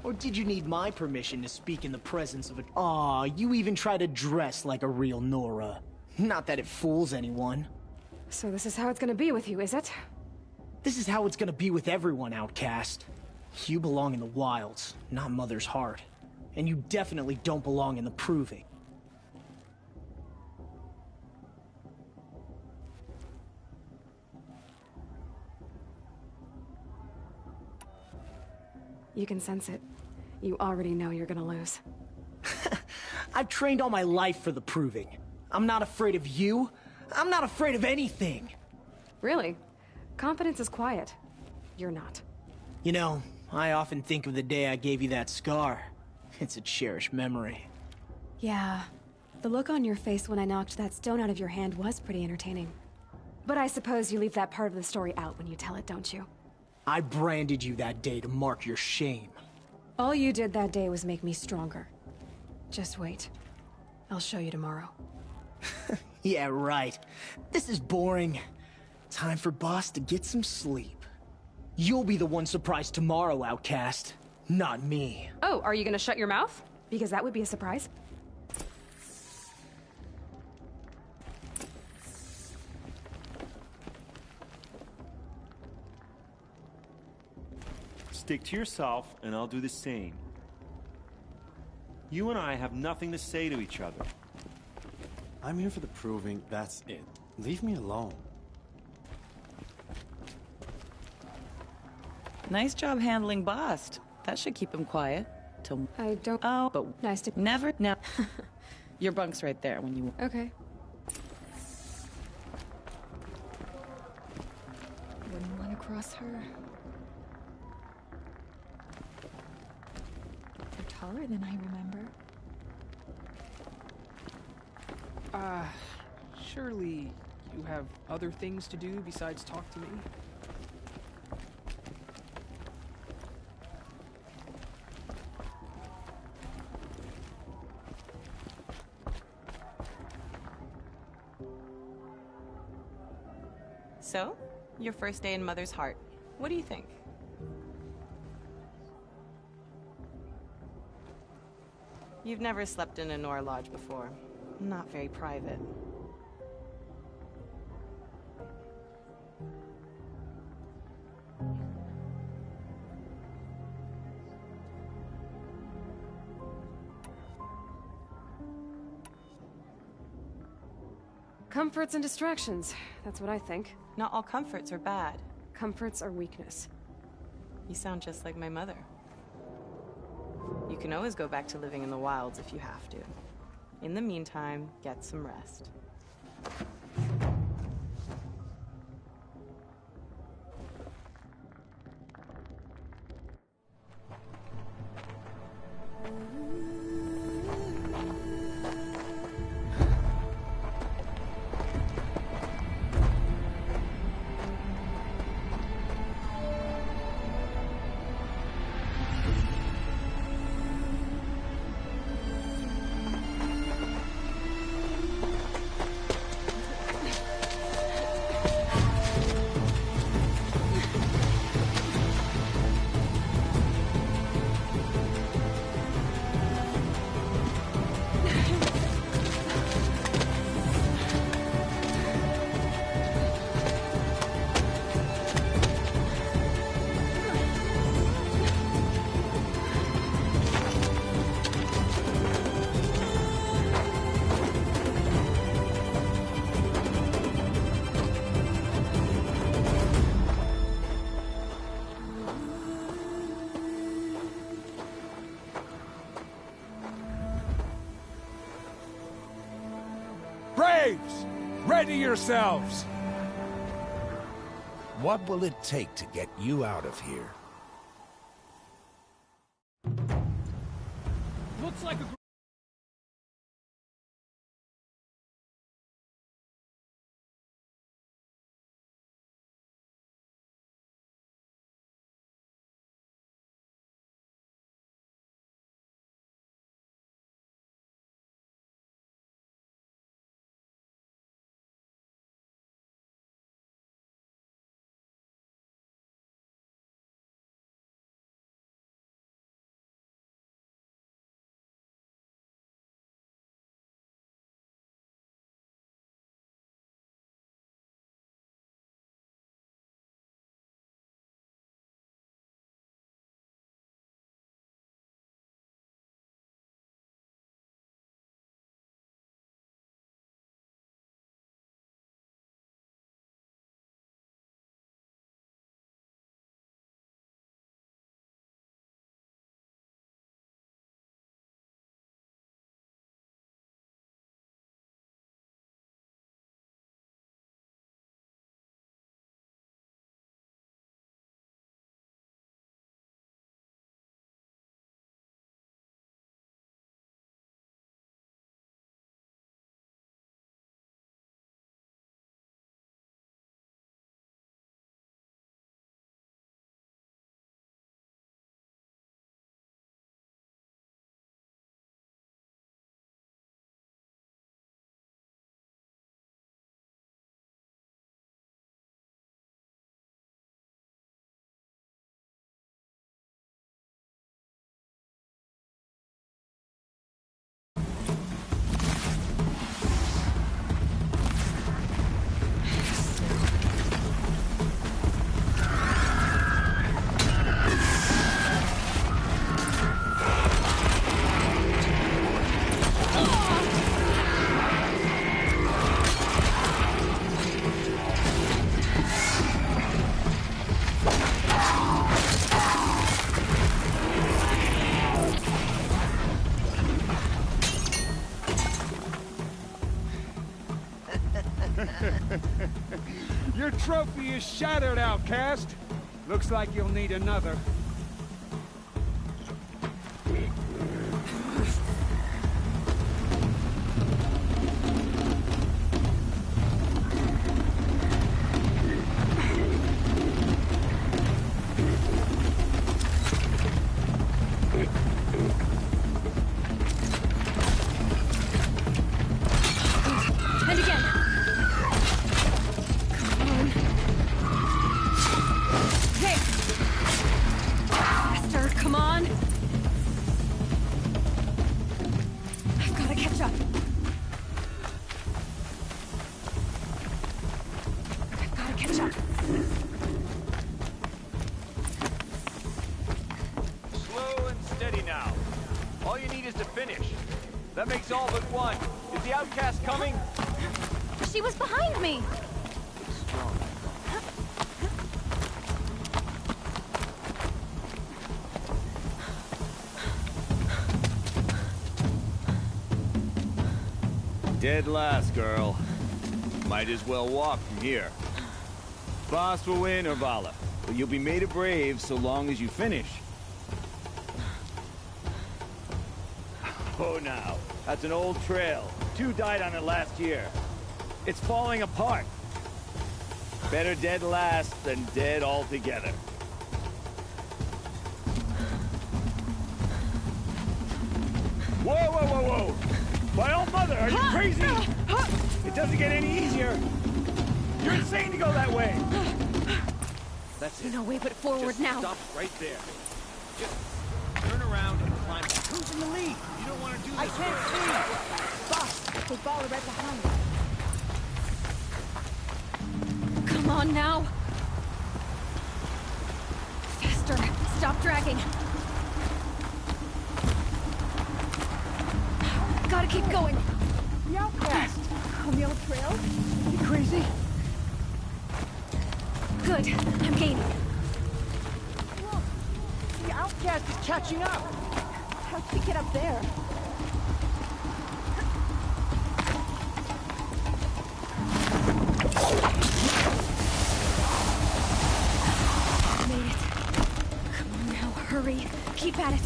S17: Or did you need my permission to speak in the presence of a... Aw, you even try to dress like a real Nora. Not that it fools anyone.
S16: So this is how it's gonna be with you, is it?
S17: This is how it's gonna be with everyone, outcast. You belong in the wilds, not Mother's Heart. And you definitely don't belong in the proving.
S16: You can sense it. You already know you're gonna lose.
S17: I've trained all my life for the proving. I'm not afraid of you. I'm not afraid of anything.
S16: Really? Confidence is quiet. You're not.
S17: You know, I often think of the day I gave you that scar. It's a cherished memory.
S16: Yeah. The look on your face when I knocked that stone out of your hand was pretty entertaining. But I suppose you leave that part of the story out when you tell it, don't you?
S17: I branded you that day to mark your shame.
S16: All you did that day was make me stronger. Just wait. I'll show you tomorrow.
S17: Yeah, right. This is boring. Time for Boss to get some sleep. You'll be the one surprised tomorrow, outcast. Not me.
S16: Oh, are you gonna shut your mouth? Because that would be a surprise.
S19: Stick to yourself, and I'll do the same. You and I have nothing to say to each other.
S3: I'm here for the proving, that's it. Leave me alone.
S18: Nice job handling Bast. That should keep him quiet. Till
S16: I don't...
S18: Oh, but
S16: nice to...
S18: Never... Now... Your bunk's right there when you...
S16: Okay.
S2: Wouldn't want to cross her. You're taller than I remember.
S14: Surely you have other things to do besides talk to me?
S18: So, your first day in Mother's Heart. What do you think? You've never slept in a Nora Lodge before. Not very private.
S16: Comforts and distractions. That's what I think.
S18: Not all comforts are bad.
S16: Comforts are weakness.
S18: You sound just like my mother. You can always go back to living in the wilds if you have to. In the meantime, get some rest.
S20: Braves! Ready yourselves!
S21: What will it take to get you out of here?
S7: Looks like a...
S20: Your trophy is shattered, outcast. Looks like you'll need another.
S16: And again. Hey! Faster, come on! I've gotta catch up. I've gotta catch up.
S22: Slow and steady now. All you need is to finish. That makes all but one. Is the outcast coming?
S16: She was behind me!
S22: Dead last, girl. Might as well walk from here. Boss will win, or Vala. But you'll be made a brave so long as you finish. Oh, now. That's an old trail. 2 died on it last year. It's falling apart. Better dead last than dead altogether. Whoa, whoa, whoa, whoa! My old mother, are you crazy? It doesn't get any easier. You're insane to go that way. That's it.
S16: No way but forward
S22: Just
S16: now.
S22: Stop right there. Just turn around and climb. Who's in the lead? You don't want to do this.
S9: I can't see! Boss, with Vala right behind us.
S16: Come on now. Faster. Stop dragging. Gotta keep going.
S9: The outcast! On the old trail? You crazy?
S16: Good. I'm gaining.
S9: Look! The outcast is catching up! How'd she get up there?
S16: Made it. Come on now, hurry. Keep at it.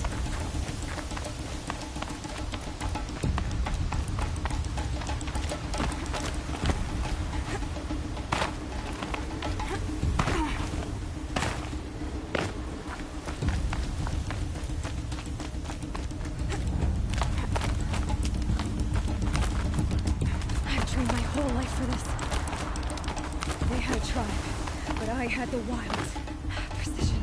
S16: I had the wilds. Precision.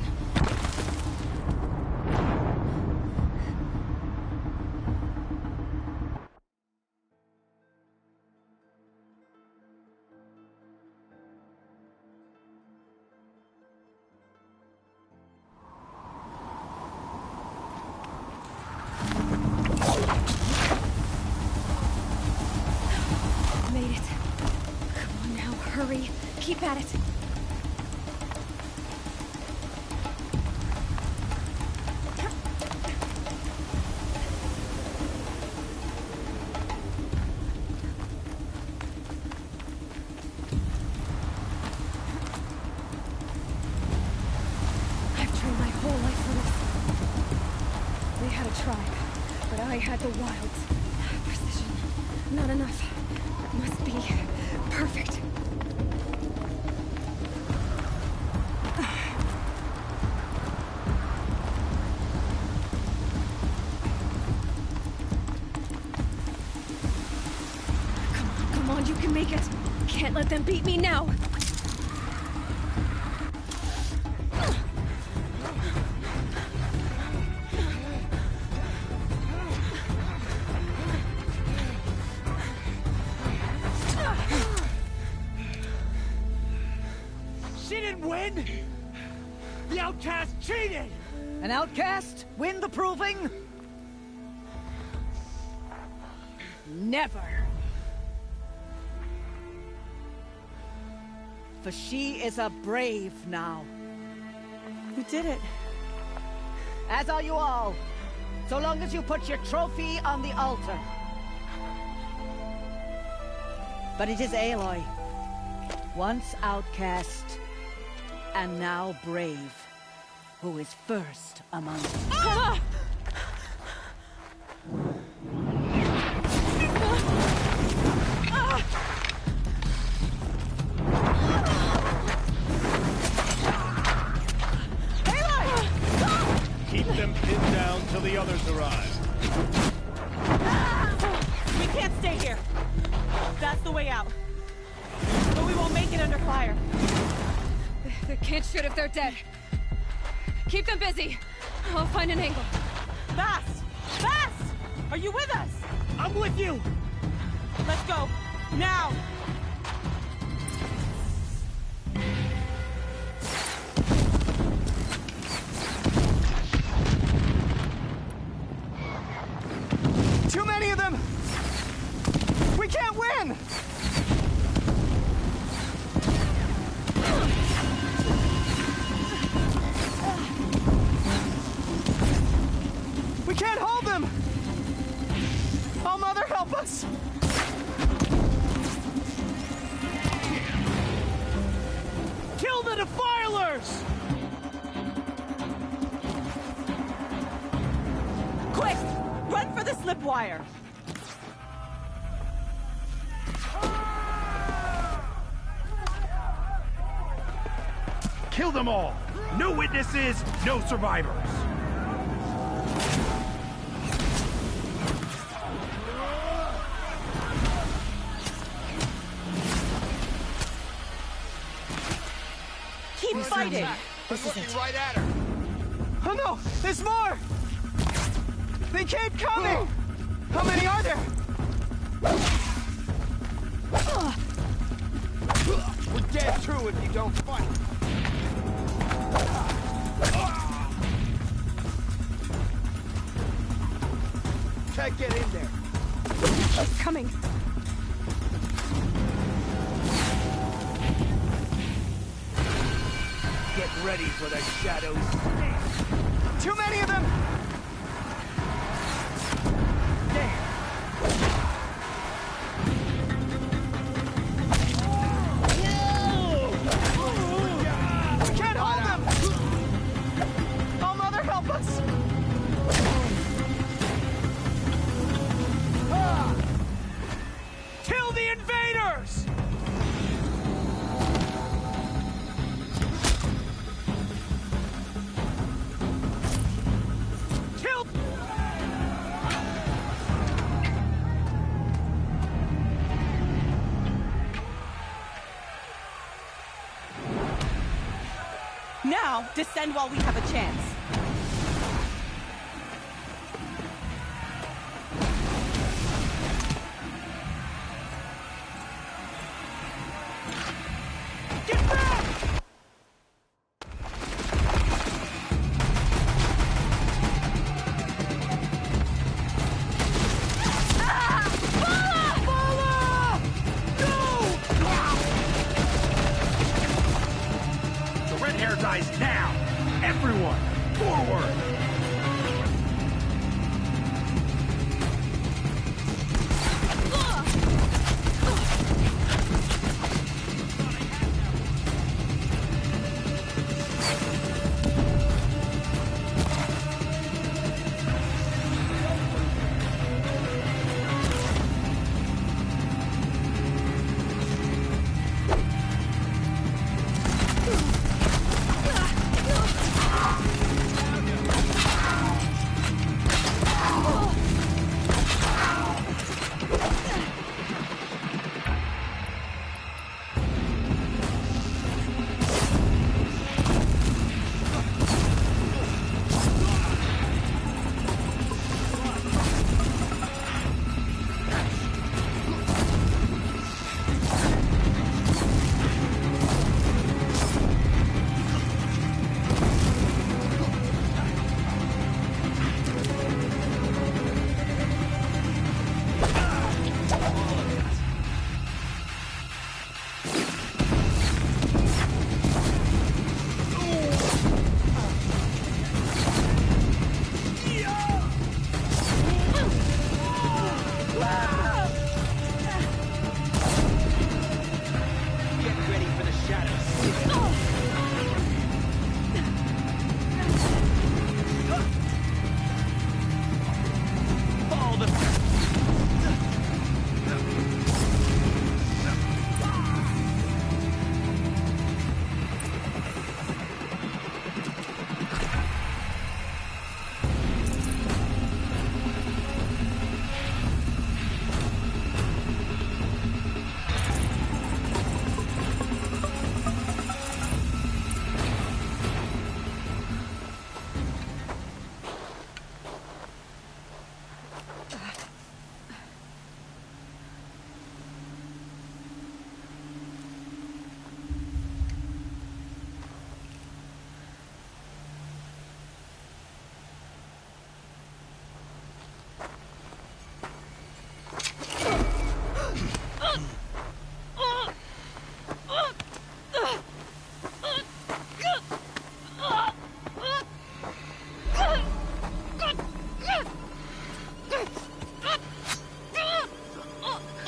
S16: Made it. Come on now, hurry. Keep at it. I had the wilds. Precision. Not enough. It must be perfect. Come on, you can make it. Can't let them beat me now.
S9: The outcast cheated! An outcast? Win the proving? Never. For she is a brave now.
S18: You did it.
S9: As are you all. So long as you put your trophy on the altar. But it is Aloy. Once outcast, and now brave, who is first among them.
S16: Ah!
S22: Keep them pinned down till the others arrive.
S18: We can't stay here. That's the way out. But we won't make it under fire.
S16: They can't shoot if they're dead. Keep them busy. I'll find an angle.
S18: Fast! Fast! Are you with us?
S9: I'm with you!
S18: Let's go. Now!
S9: Too many of them! We can't win! We can't hold them! Oh, Mother, help us!
S18: fire.
S22: Kill them all! No witnesses, no survivors!
S18: Keep fighting!
S17: This is
S6: Looking right at her.
S17: Oh no! There's more! They keep coming! How many are there?
S6: We're dead through if you don't fight. Can't get in there.
S16: She's coming.
S6: Get ready for the shadows.
S17: Too many of them! We can't hold them! Oh, Mother, help us!
S22: Kill the invaders! Kill...
S18: Now, descend while we have a chance.
S22: The red hair dies now! Everyone, forward!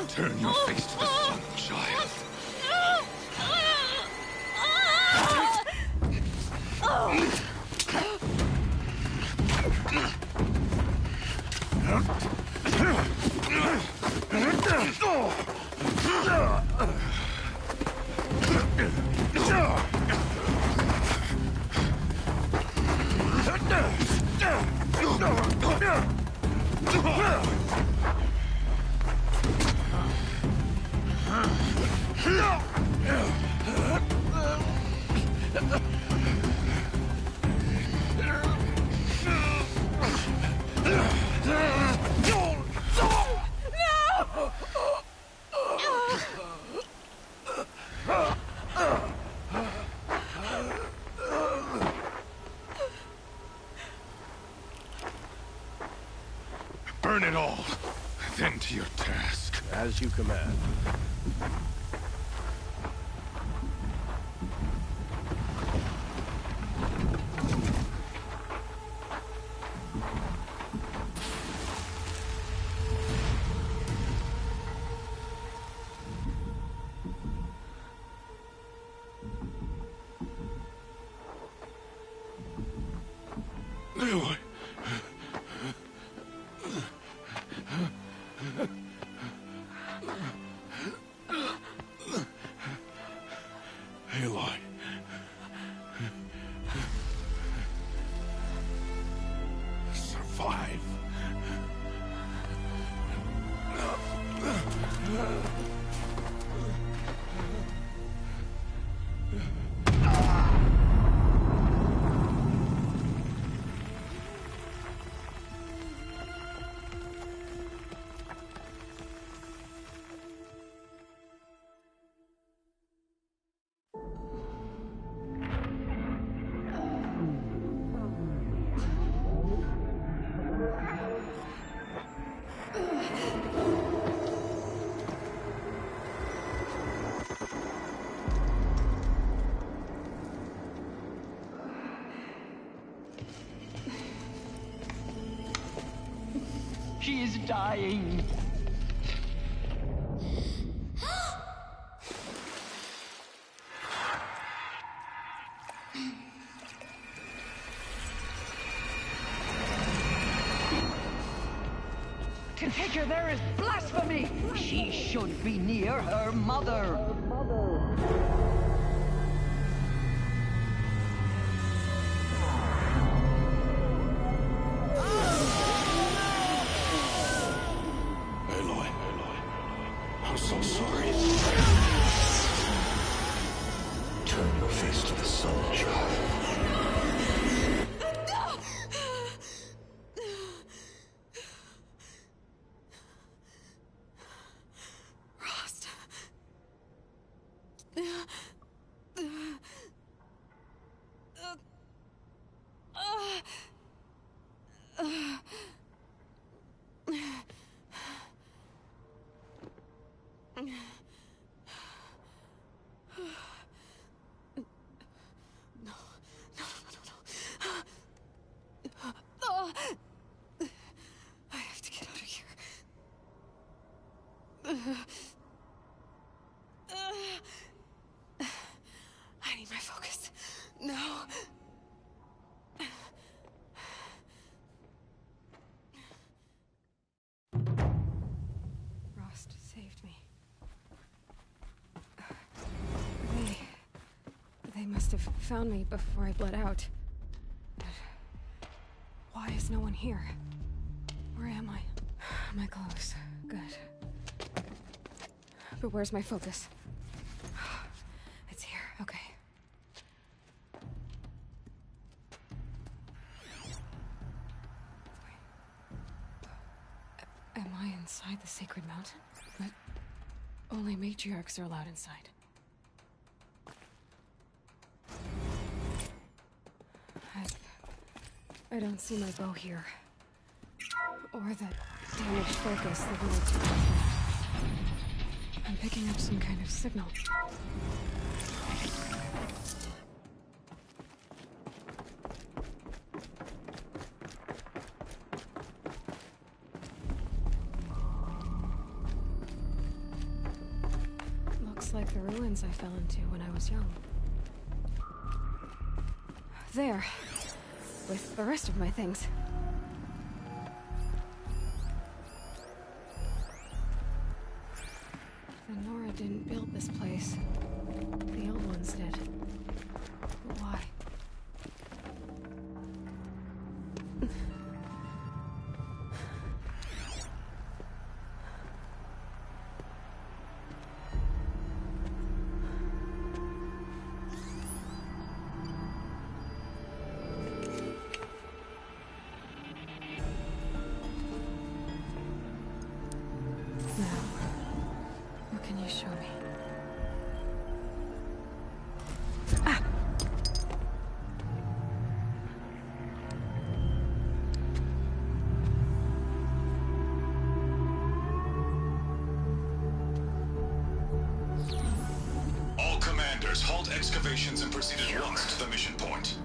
S1: Turn your face to the sun, child. Burn it all, then to your task.
S5: As you command.
S1: Aloy. Aloy. Survive.
S4: She is dying. To take her there is blasphemy. She should be near her mother.
S1: Aloy. I'm so sorry.
S8: Turn your face to the sun, child.
S2: Rost. I have to get out of here. I need my focus. No. Rost saved me. They must have found me before I bled out. But why is no one here? Where am I? My clothes. Good. But where's my focus? It's here. Okay. Am I inside the Sacred Mountain? But only matriarchs are allowed inside. I don't see my bow here. Or that damaged focus the village took. I'm picking up some kind of signal. Looks like the ruins I fell into when I was young. There. With the rest of my things. The Nora didn't build this place. The old ones did. But why?
S16: Can you show me?
S5: All commanders, halt excavations and proceed at once to the mission point.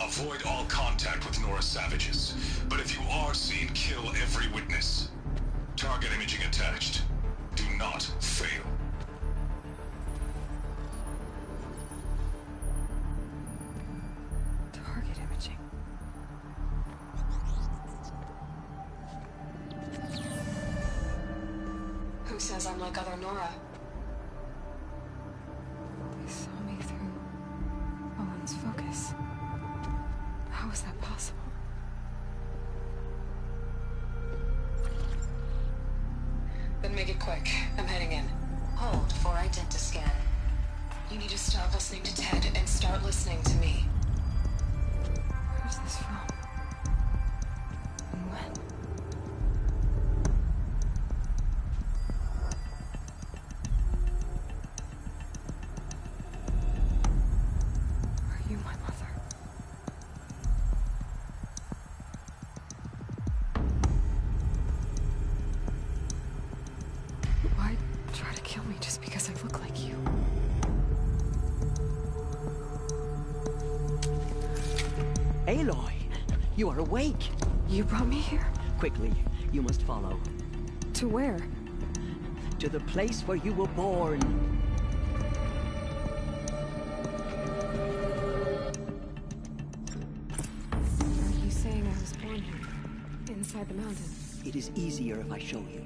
S5: Avoid all contact with Nora savages, but if you are seen, kill every witness. Target imaging attached. Do not fail.
S16: Target imaging.
S10: Who says I'm like other Nora?
S16: They saw me through Owen's focus. How is that possible?
S10: Then make it quick. I'm heading in. Hold for identiscan. You need to stop listening to Ted and start listening to me.
S16: Where's this from? And when? Are you my mother? Why try to kill me just because I look like you?
S4: Aloy, you are awake.
S16: You brought me here?
S4: Quickly, you must follow.
S16: To where?
S4: To the place where you were born.
S16: Are you saying I was born here? Inside the mountain?
S4: It is easier if I show you.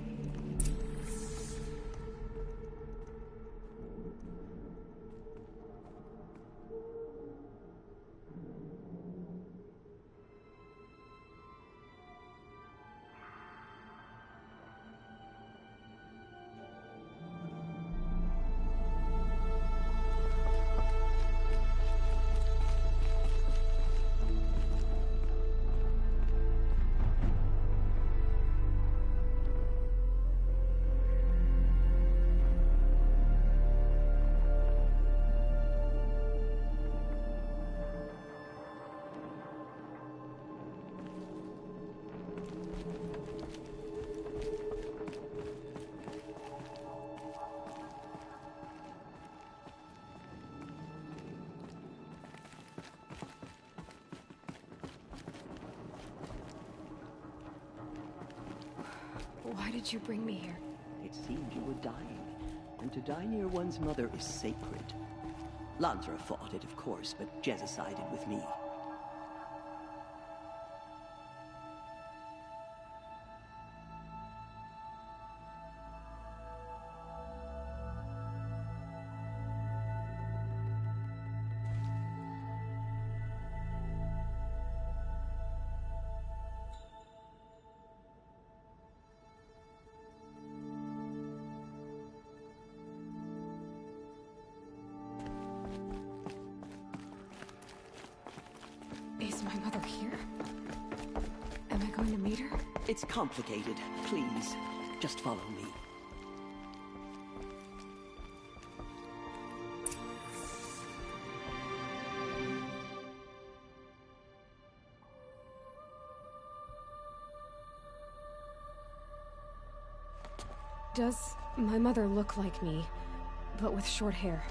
S16: Why did you bring me here?
S4: It seemed you were dying, and to die near one's mother is sacred. Lansra fought it, of course, but Jezza sided with me.
S16: Is my mother here? Am I going to meet her?
S4: It's complicated. Please, just follow me.
S16: Does my mother look like me, but with short hair?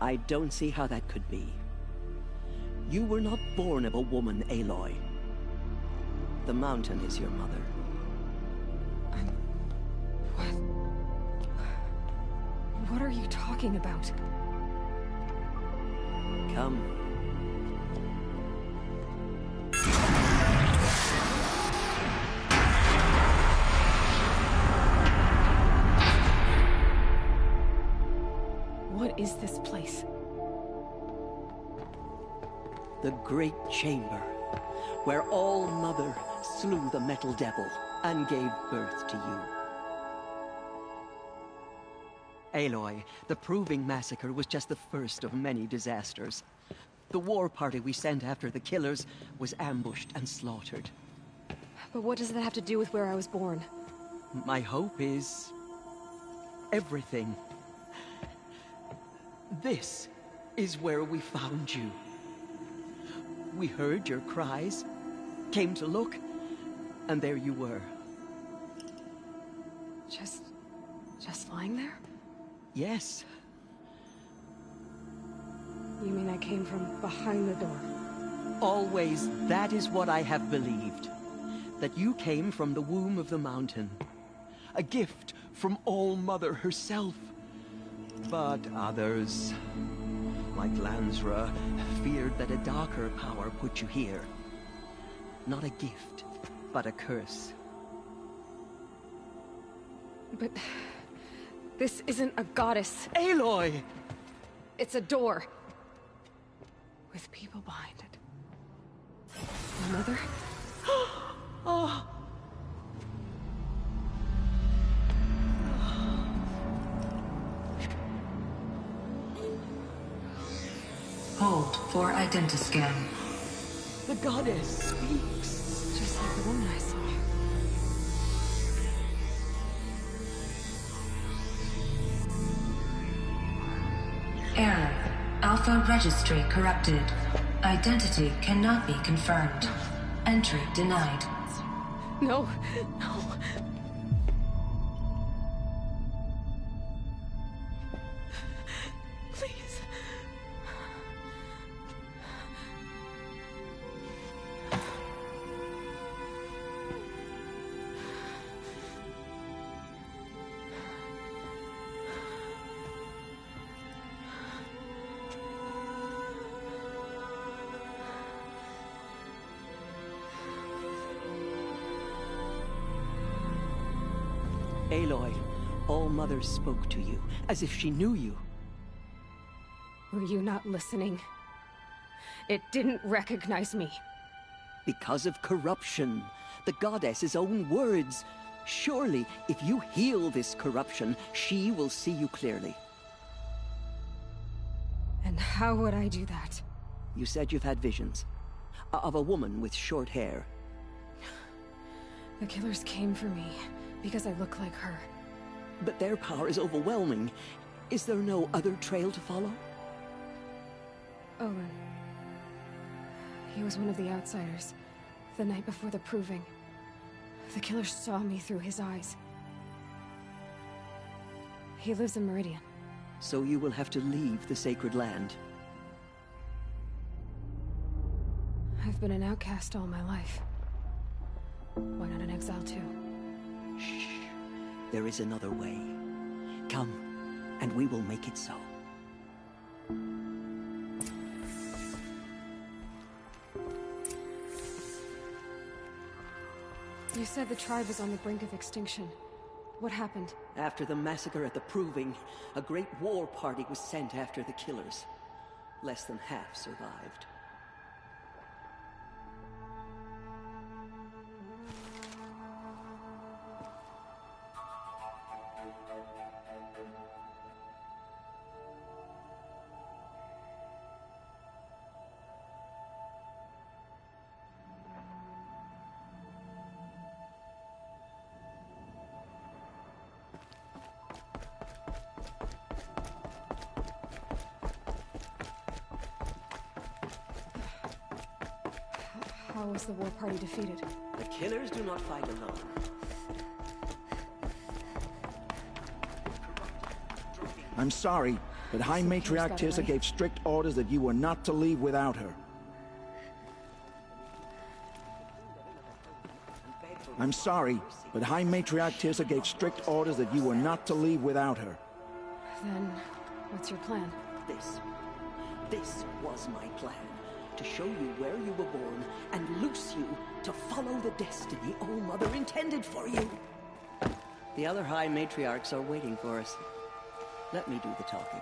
S4: I don't see how that could be. You were not born of a woman, Aloy. The mountain is your mother.
S16: What are you talking about?
S4: Come.
S16: What is this place?
S4: The Great Chamber, where All-Mother slew the Metal Devil and gave birth to you. Aloy, the Proving Massacre was just the first of many disasters. The war party we sent after the killers was ambushed and slaughtered.
S16: But what does that have to do with where I was born?
S4: My hope is... everything. This is where we found you. We heard your cries, came to look, and there you were.
S16: Just lying there?
S4: Yes.
S16: You mean I came from behind the door?
S4: Always, that is what I have believed. That you came from the womb of the mountain. A gift from All-Mother herself. But others, like Lansra, feared that a darker power put you here. Not a gift, but a curse.
S16: But this isn't a goddess.
S4: Aloy!
S16: It's a door. With people behind it. My mother?
S4: Oh.
S10: Hold for identiscan.
S4: The goddess speaks.
S16: Just like the woman I saw.
S10: Error. Alpha registry corrupted. Identity cannot be confirmed. Entry denied.
S16: No, no. Please.
S4: Aloy, All-Mother spoke to you, as if she knew you.
S16: Were you not listening? It didn't recognize me.
S4: Because of corruption. The goddess's own words. Surely, if you heal this corruption, she will see you clearly.
S16: And how would I do that?
S4: You said you've had visions. Of a woman with short hair.
S16: The killers came for me, because I look like her.
S4: But their power is overwhelming. Is there no other trail to follow?
S16: Olin. He was one of the outsiders, the night before the proving. The killer saw me through his eyes. He lives in Meridian.
S4: So you will have to leave the sacred land.
S16: I've been an outcast all my life. Why not an exile too?
S4: Shh. There is another way. Come, and we will make it so.
S16: You said the tribe was on the brink of extinction. What happened?
S4: After the massacre at the Proving, a great war party was sent after the killers. Less than half survived.
S16: How was the war party defeated?
S4: The killers do not fight alone.
S21: I'm sorry, but High Matriarch Tirsa gave strict orders that you were not to leave without her. I'm sorry, but High Matriarch Tirsa gave strict orders that you were not to leave without her.
S16: Then, what's your plan?
S4: This was my plan. To show you where you were born, and loose you to follow the destiny All-Mother intended for you. The other High Matriarchs are waiting for us. Let me do the talking.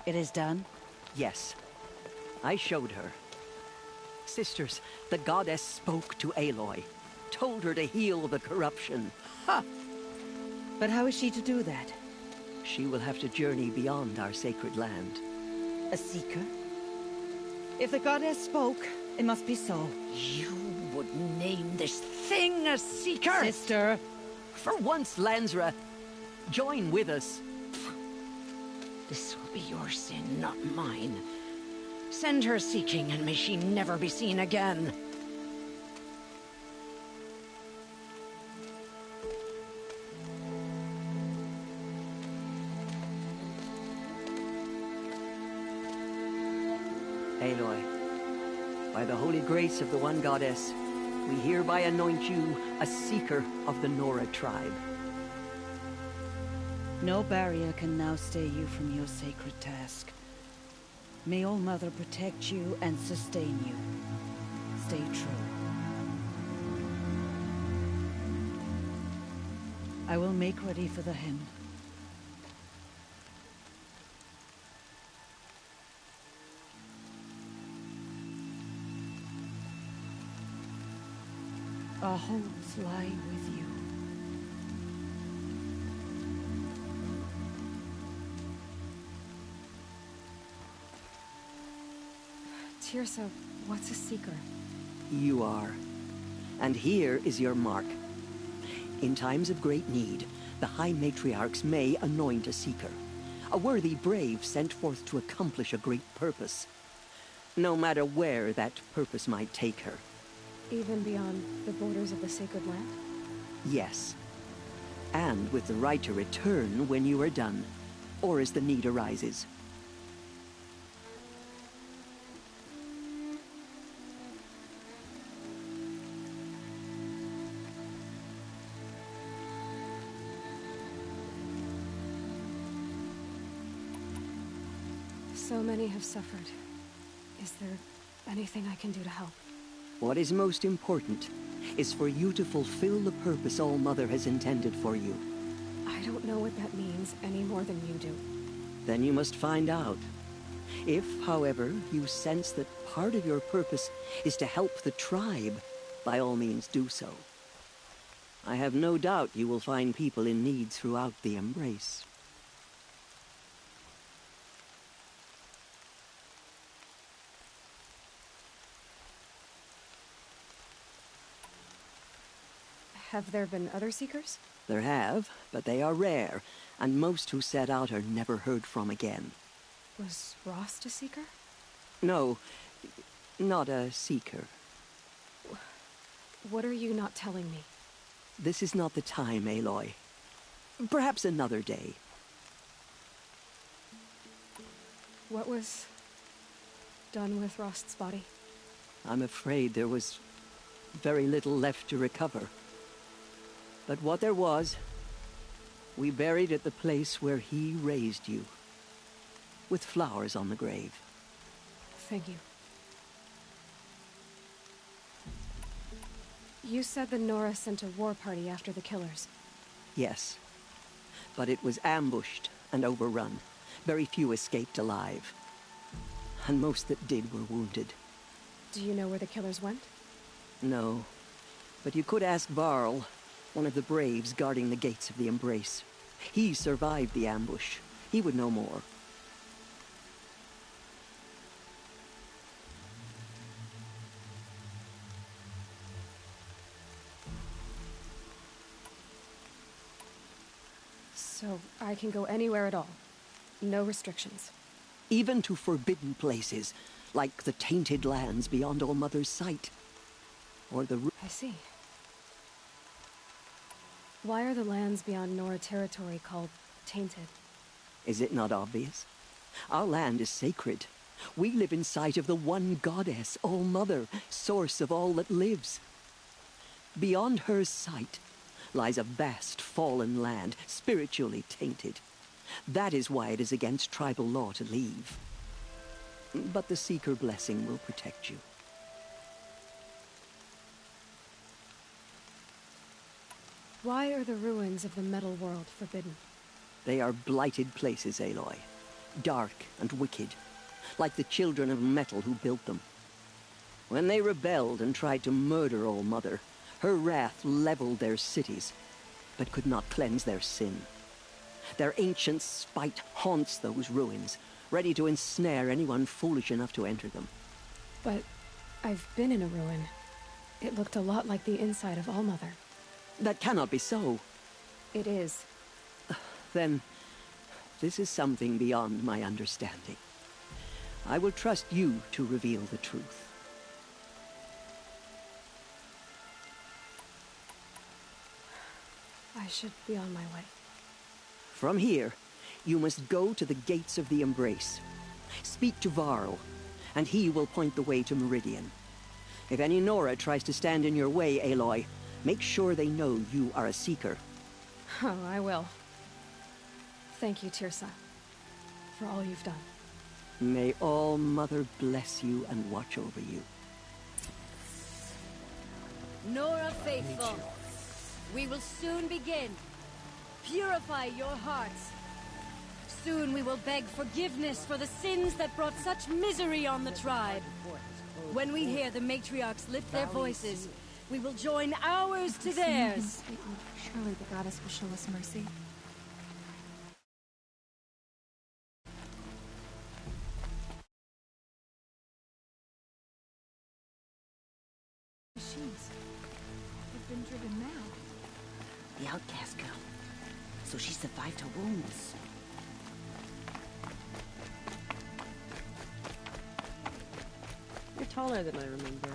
S9: It is done?
S4: Yes. I showed her. Sisters, the goddess spoke to Aloy. Told her to heal the corruption.
S9: Ha! But how is she to do that?
S4: She will have to journey beyond our sacred land.
S9: A seeker? If the goddess spoke, it must be so.
S4: You
S13: would name this thing a Seeker?
S9: Sister!
S4: For once, Lansra, join with us.
S13: This will be your sin, not mine. Send her seeking, and may she never be seen again.
S4: Aloy, by the holy grace of the One Goddess, we hereby anoint you a Seeker of the Nora tribe.
S9: No barrier can now stay you from your sacred task. May All Mother protect you and sustain you. Stay true. I will make ready for the hymn. Our homes lie with you.
S16: Teersa, what's a Seeker?
S4: You are. And here is your mark. In times of great need, the High Matriarchs may anoint a Seeker. A worthy brave sent forth to accomplish a great purpose. No matter where that purpose might take her.
S16: Even beyond the borders of the Sacred Land?
S4: Yes. And with the right to return when you are done, or as the need arises.
S16: So many have suffered. Is there anything I can do to help?
S4: What is most important is for you to fulfill the purpose All Mother has intended for you.
S16: I don't know what that means any more than you do.
S4: Then you must find out. If, however, you sense that part of your purpose is to help the tribe, by all means do so. I have no doubt you will find people in need throughout the Embrace.
S16: Have there been other Seekers?
S4: There have, but they are rare, and most who set out are never heard from again.
S16: Was Rost a Seeker?
S4: No, not a Seeker.
S16: What are you not telling me?
S4: This is not the time, Aloy. Perhaps another day.
S16: What was done with Rost's body?
S4: I'm afraid there was very little left to recover. But what there was, we buried at the place where he raised you, with flowers on the grave.
S16: Thank you. You said the Nora sent a war party after the killers.
S4: Yes, but it was ambushed and overrun. Very few escaped alive, and most that did were wounded.
S16: Do you know where the killers went?
S4: No, but you could ask Varl, one of the braves guarding the gates of the Embrace. He survived the ambush. He would know more.
S16: So I can go anywhere at all? No restrictions?
S4: Even to forbidden places, like the Tainted Lands beyond All Mother's sight. Or the...
S16: I see. Why are the lands beyond Nora territory called Tainted?
S4: Is it not obvious? Our land is sacred. We live in sight of the One Goddess, All Mother, source of all that lives. Beyond her sight lies a vast fallen land, spiritually tainted. That is why it is against tribal law to leave. But the Seeker blessing will protect you.
S16: Why are the ruins of the Metal World forbidden?
S4: They are blighted places, Aloy. Dark and wicked, like the children of metal who built them. When they rebelled and tried to murder All Mother, her wrath leveled their cities, but could not cleanse their sin. Their ancient spite haunts those ruins, ready to ensnare anyone foolish enough to enter them.
S16: But I've been in a ruin. It looked a lot like the inside of Allmother.
S4: That cannot be so.
S16: It is.
S4: Then, this is something beyond my understanding. I will trust you to reveal the truth.
S16: I should be on my way.
S4: From here, you must go to the gates of the Embrace. Speak to Varl, and he will point the way to Meridian. If any Nora tries to stand in your way, Aloy, make sure they know you are a Seeker.
S16: Oh, I will. Thank you, Teersa, for all you've done.
S4: May All-Mother bless you and watch over you.
S9: Nora Faithful, we will soon begin. Purify your hearts. Soon we will beg forgiveness for the sins that brought such misery on the tribe. When we hear the matriarchs lift their voices, we will join ours to theirs.
S16: Surely the goddess will show us mercy.
S2: Machines have been driven mad.
S11: The outcast girl. So she survived her wounds.
S18: You're taller than I remember.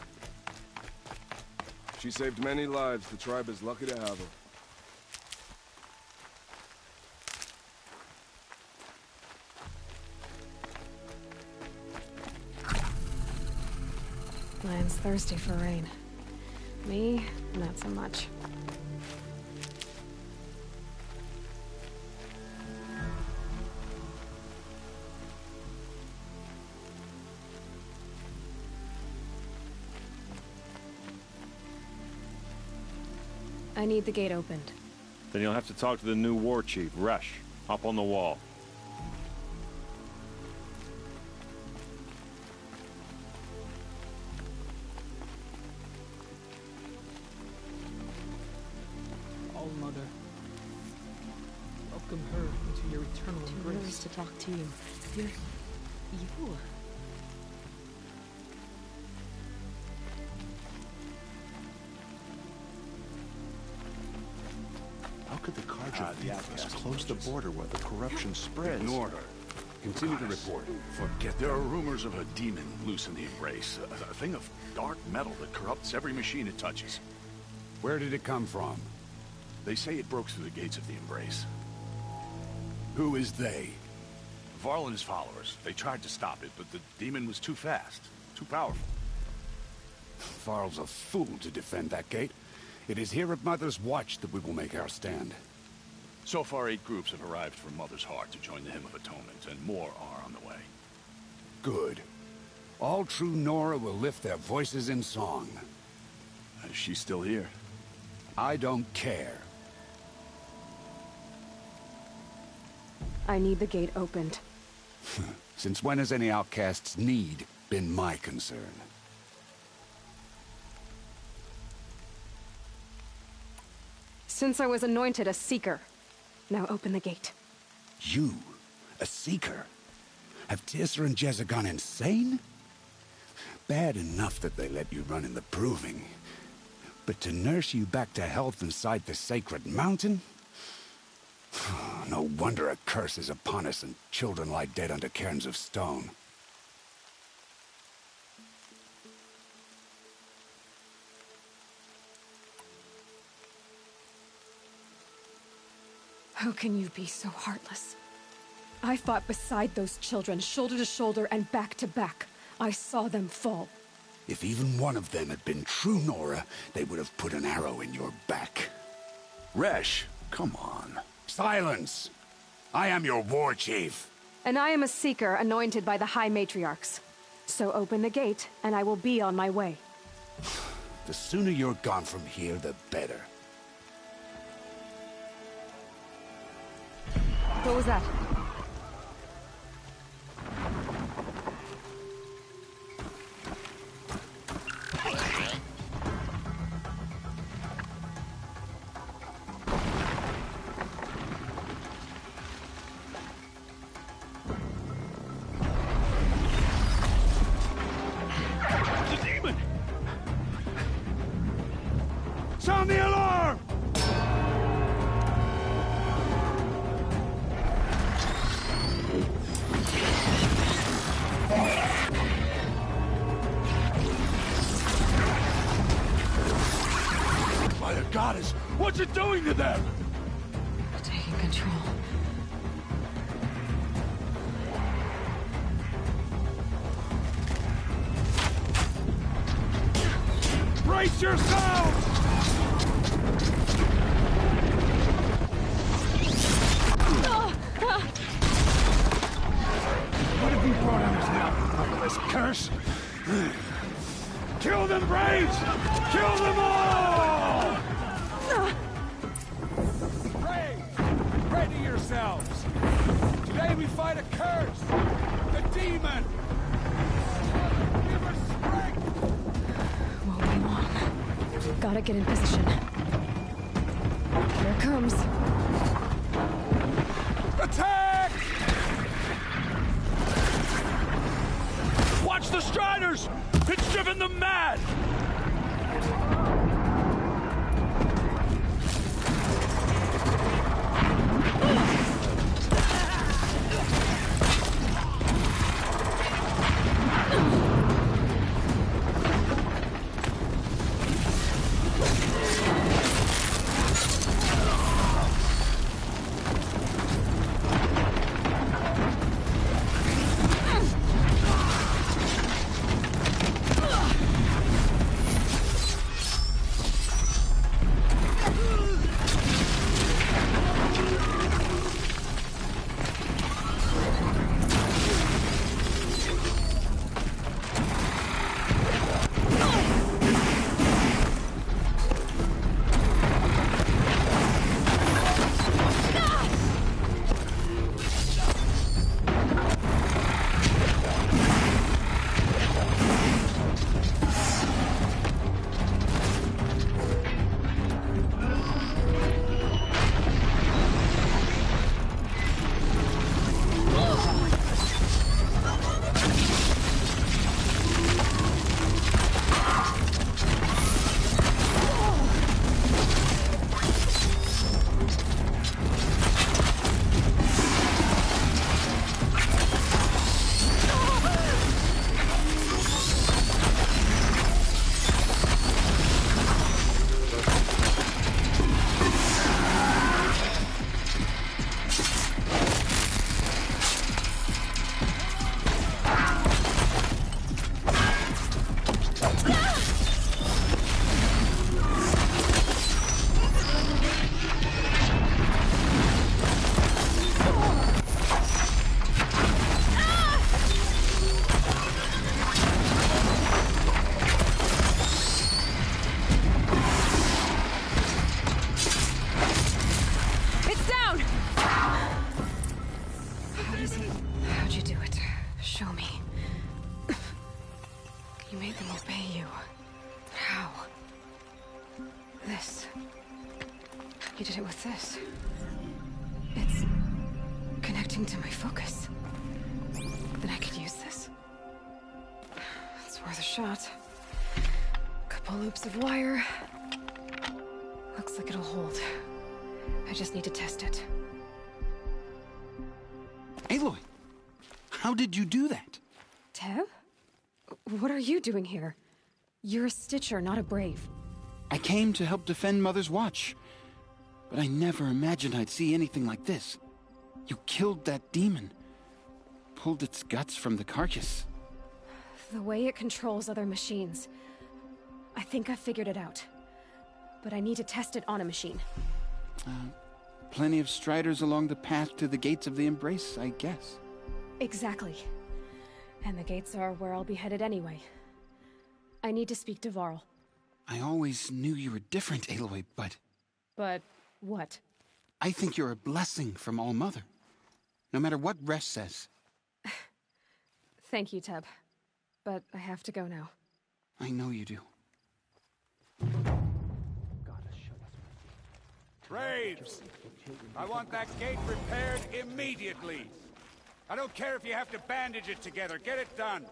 S15: She saved many lives. The tribe is lucky to have her.
S16: Land's thirsty for rain. Me, not so much. I need the gate opened.
S19: Then you'll have to talk to the new war chief, Resh. Up on the wall.
S14: All-Mother. Welcome her into your eternal embrace.
S18: Yours to talk to you. You.
S1: How could the Carja Thiefless close the border where the corruption spreads?
S23: Ignore her. Continue to report. Forget there are rumors of a demon loose in the Embrace. A thing of dark metal that corrupts every machine it touches.
S24: Where did it come from?
S23: They say it broke through the gates of the Embrace.
S24: Who is they?
S23: Varl and his followers. They tried to stop it, but the demon was too fast. Too powerful.
S24: Varl's a fool to defend that gate. It is here at Mother's Watch that we will make our stand.
S23: So far, 8 groups have arrived from Mother's Heart to join the Hymn of Atonement, and more are on the way.
S24: Good. All true Nora will lift their voices in song.
S23: Is she still here?
S24: I don't care.
S16: I need the gate opened.
S24: Since when has any outcast's need been my concern?
S16: Since I was anointed a Seeker. Now open the gate.
S24: You? A Seeker? Have Teersa and Jezza gone insane? Bad enough that they let you run in the Proving. But to nurse you back to health inside the Sacred Mountain? No wonder a curse is upon us and children lie dead under cairns of stone.
S16: How can you be so heartless? I fought beside those children, shoulder to shoulder and back to back. I saw them fall.
S24: If even one of them had been true Nora, they would have put an arrow in your back.
S23: Resh, come on.
S24: Silence! I am your war chief.
S16: And I am a Seeker anointed by the High Matriarchs. So open the gate, and I will be on my way.
S24: The sooner you're gone from here, the better.
S16: What was that?
S22: Sound the alarm!
S23: By the goddess, what's it doing to them?
S16: Taking control.
S22: Brace yourselves! What have you brought on us now, this curse? Kill them, Braves! Kill them all! Braves, ready yourselves! Today we fight a curse! The demon! Give us strength!
S16: Won't be long. Gotta get in position. Here it comes.
S22: Attack! Watch the Striders! It's driven them mad!
S16: You did it with this. It's connecting to my focus. Then I could use this. It's worth a shot. Couple loops of wire. Looks like it'll hold. I just need to test it.
S21: Aloy, how did you do that?
S16: Teb? What are you doing here? You're a Stitcher, not a Brave.
S21: I came to help defend Mother's Watch, but I never imagined I'd see anything like this. You killed that demon, pulled its guts from the carcass.
S16: The way it controls other machines. I think I figured it out. But I need to test it on a machine.
S21: Plenty of Striders along the path to the gates of the Embrace, I guess.
S16: Exactly. And the gates are where I'll be headed anyway. I need to speak to Varl.
S21: I always knew you were different, Aloy, but...
S16: But what?
S21: I think you're a blessing from All-Mother. No matter what Resh says.
S16: Thank you, Teb. But I have to go now.
S21: I know you do.
S22: Braves! I want that gate repaired immediately. I don't care if you have to bandage it together. Get it done.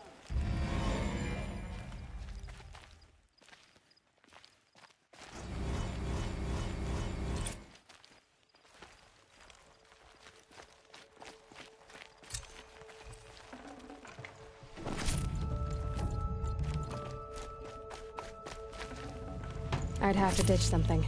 S16: I'd have to ditch something.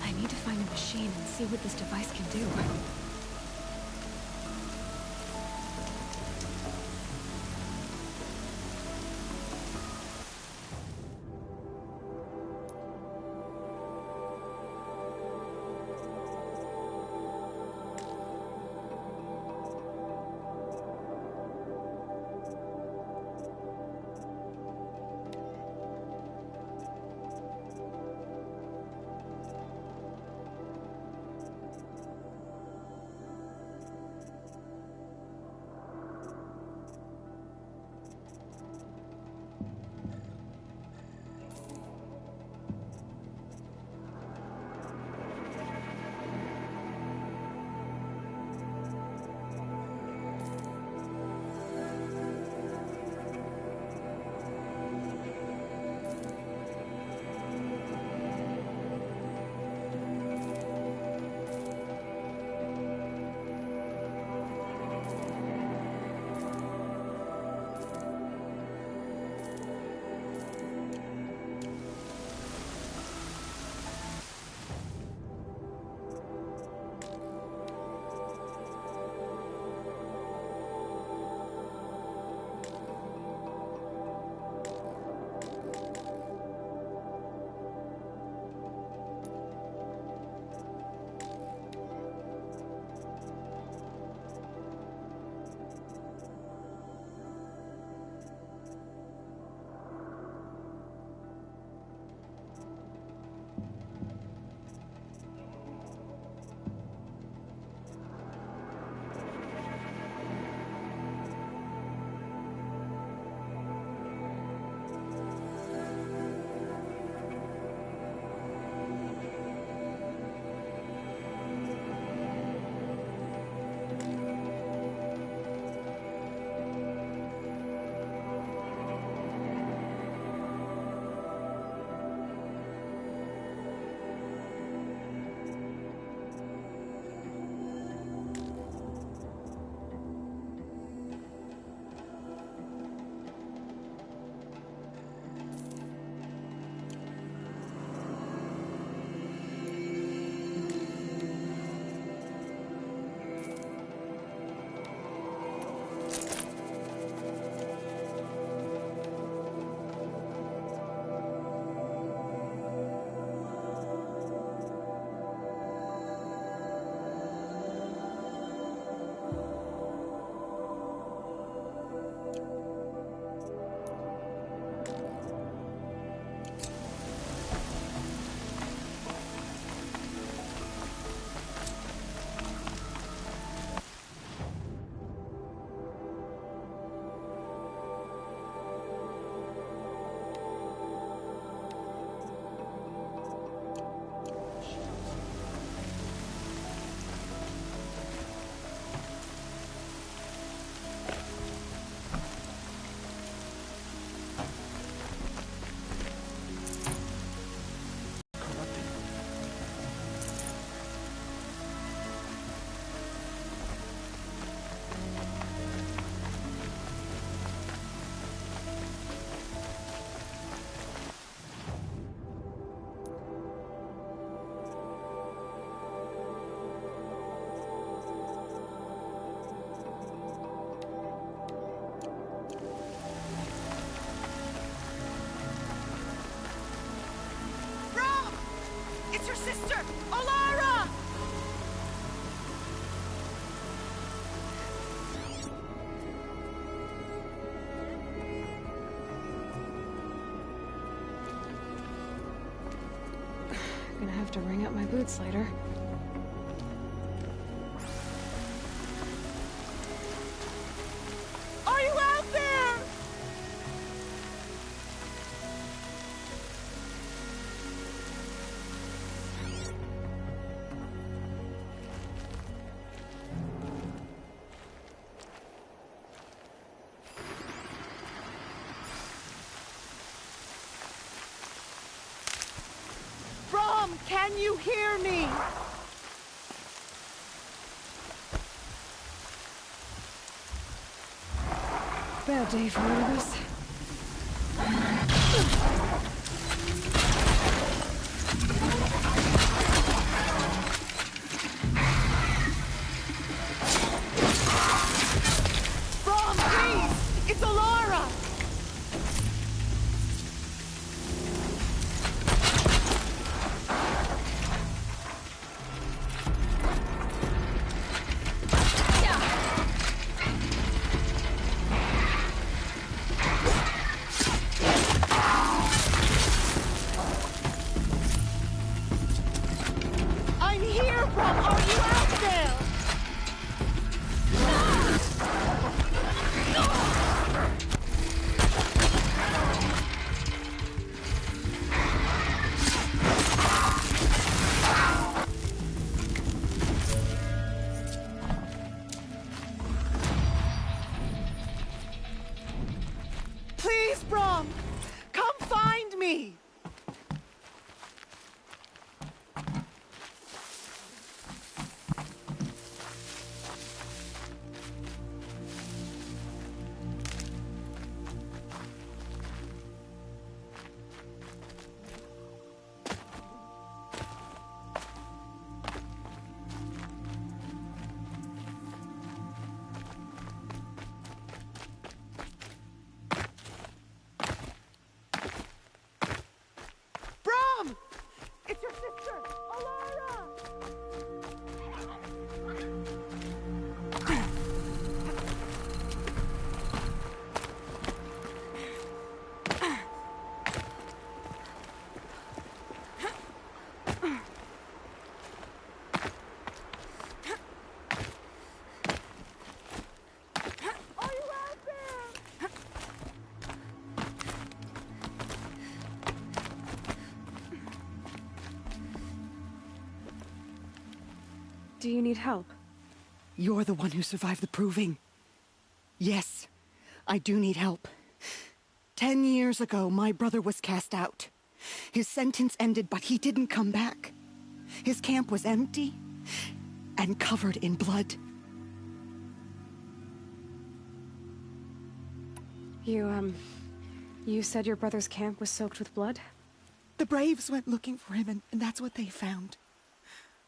S2: I need to find a machine and see what this device can do.
S16: boots later.
S3: Are you out there? Brom, can you hear me?
S16: Bad day for one of us.
S3: Brom, please! It's Alara! I'm here, Brom! Are you out there? Please, Brom! Come find me! Brom! It's your sister, Alara! Are you out there?
S16: Do you need help?
S3: You're the one who survived the proving. Yes, I do need help. 10 years ago, my brother was cast out. His sentence ended, but he didn't come back. His camp was empty and covered in blood.
S16: You said your brother's camp was soaked with blood?
S3: The Braves went looking for him, and that's what they found.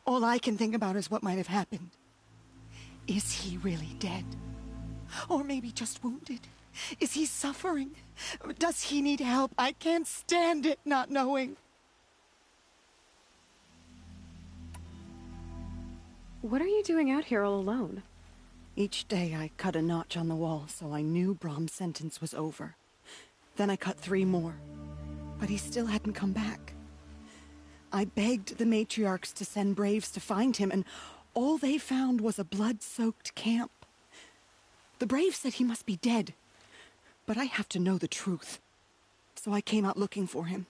S3: All I can think about is what might have happened. Is he really dead? Or maybe just wounded? Is he suffering? Does he need help? I can't stand it not knowing.
S16: What are you doing out here all alone?
S3: Each day I cut a notch on the wall so I knew Brom's sentence was over. Then I cut 3 more, but he still hadn't come back. I begged the matriarchs to send Braves to find him, and all they found was a blood-soaked camp. The Braves said he must be dead, but I have to know the truth. So I came out looking for him.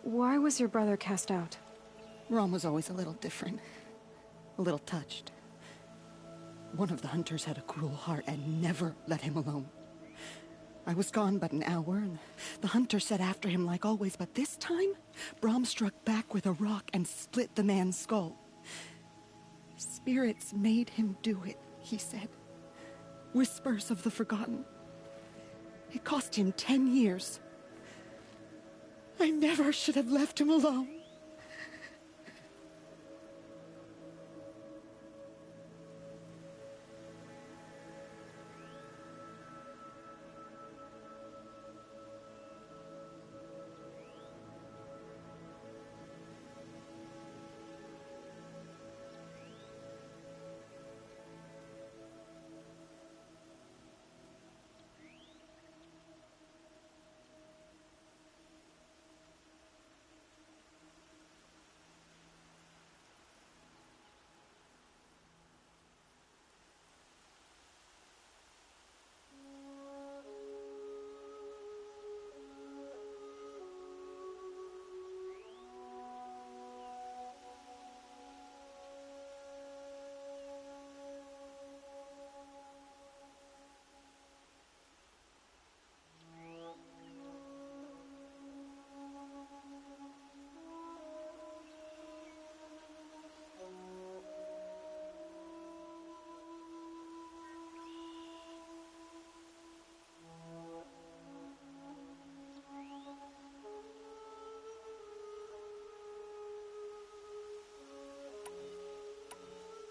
S16: Why was your brother cast out?
S3: Brom was always a little different. A little touched. One of the hunters had a cruel heart and never let him alone. I was gone but an hour, and the hunter set after him like always, but this time, Brom struck back with a rock and split the man's skull. Spirits made him do it, he said. Whispers of the forgotten. It cost him 10 years. I never should have left him alone.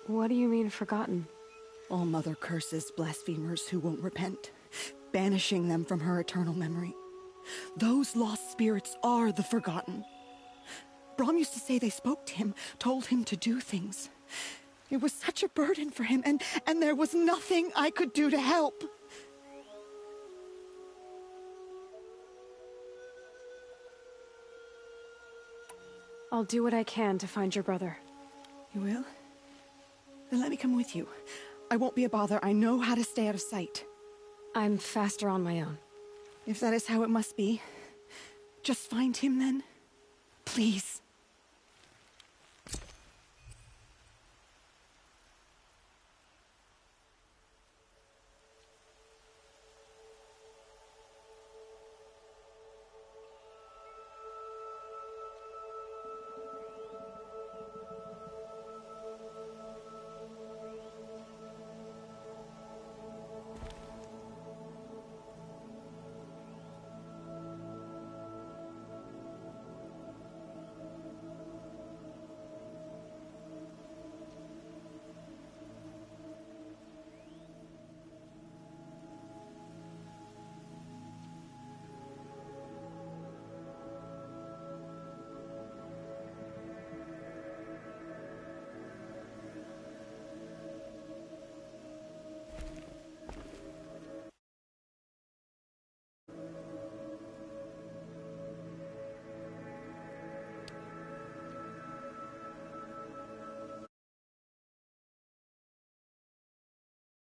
S16: What do you mean, forgotten?
S3: All Mother curses blasphemers who won't repent, banishing them from her eternal memory. Those lost spirits are the forgotten. Brahm used to say they spoke to him, told him to do things. It was such a burden for him, and there was nothing I could do to help.
S16: I'll do what I can to find your brother.
S3: You will? Then let me come with you. I won't be a bother. I know how to stay out of sight.
S16: I'm faster on my own.
S3: If that is how it must be, just find him then. Please.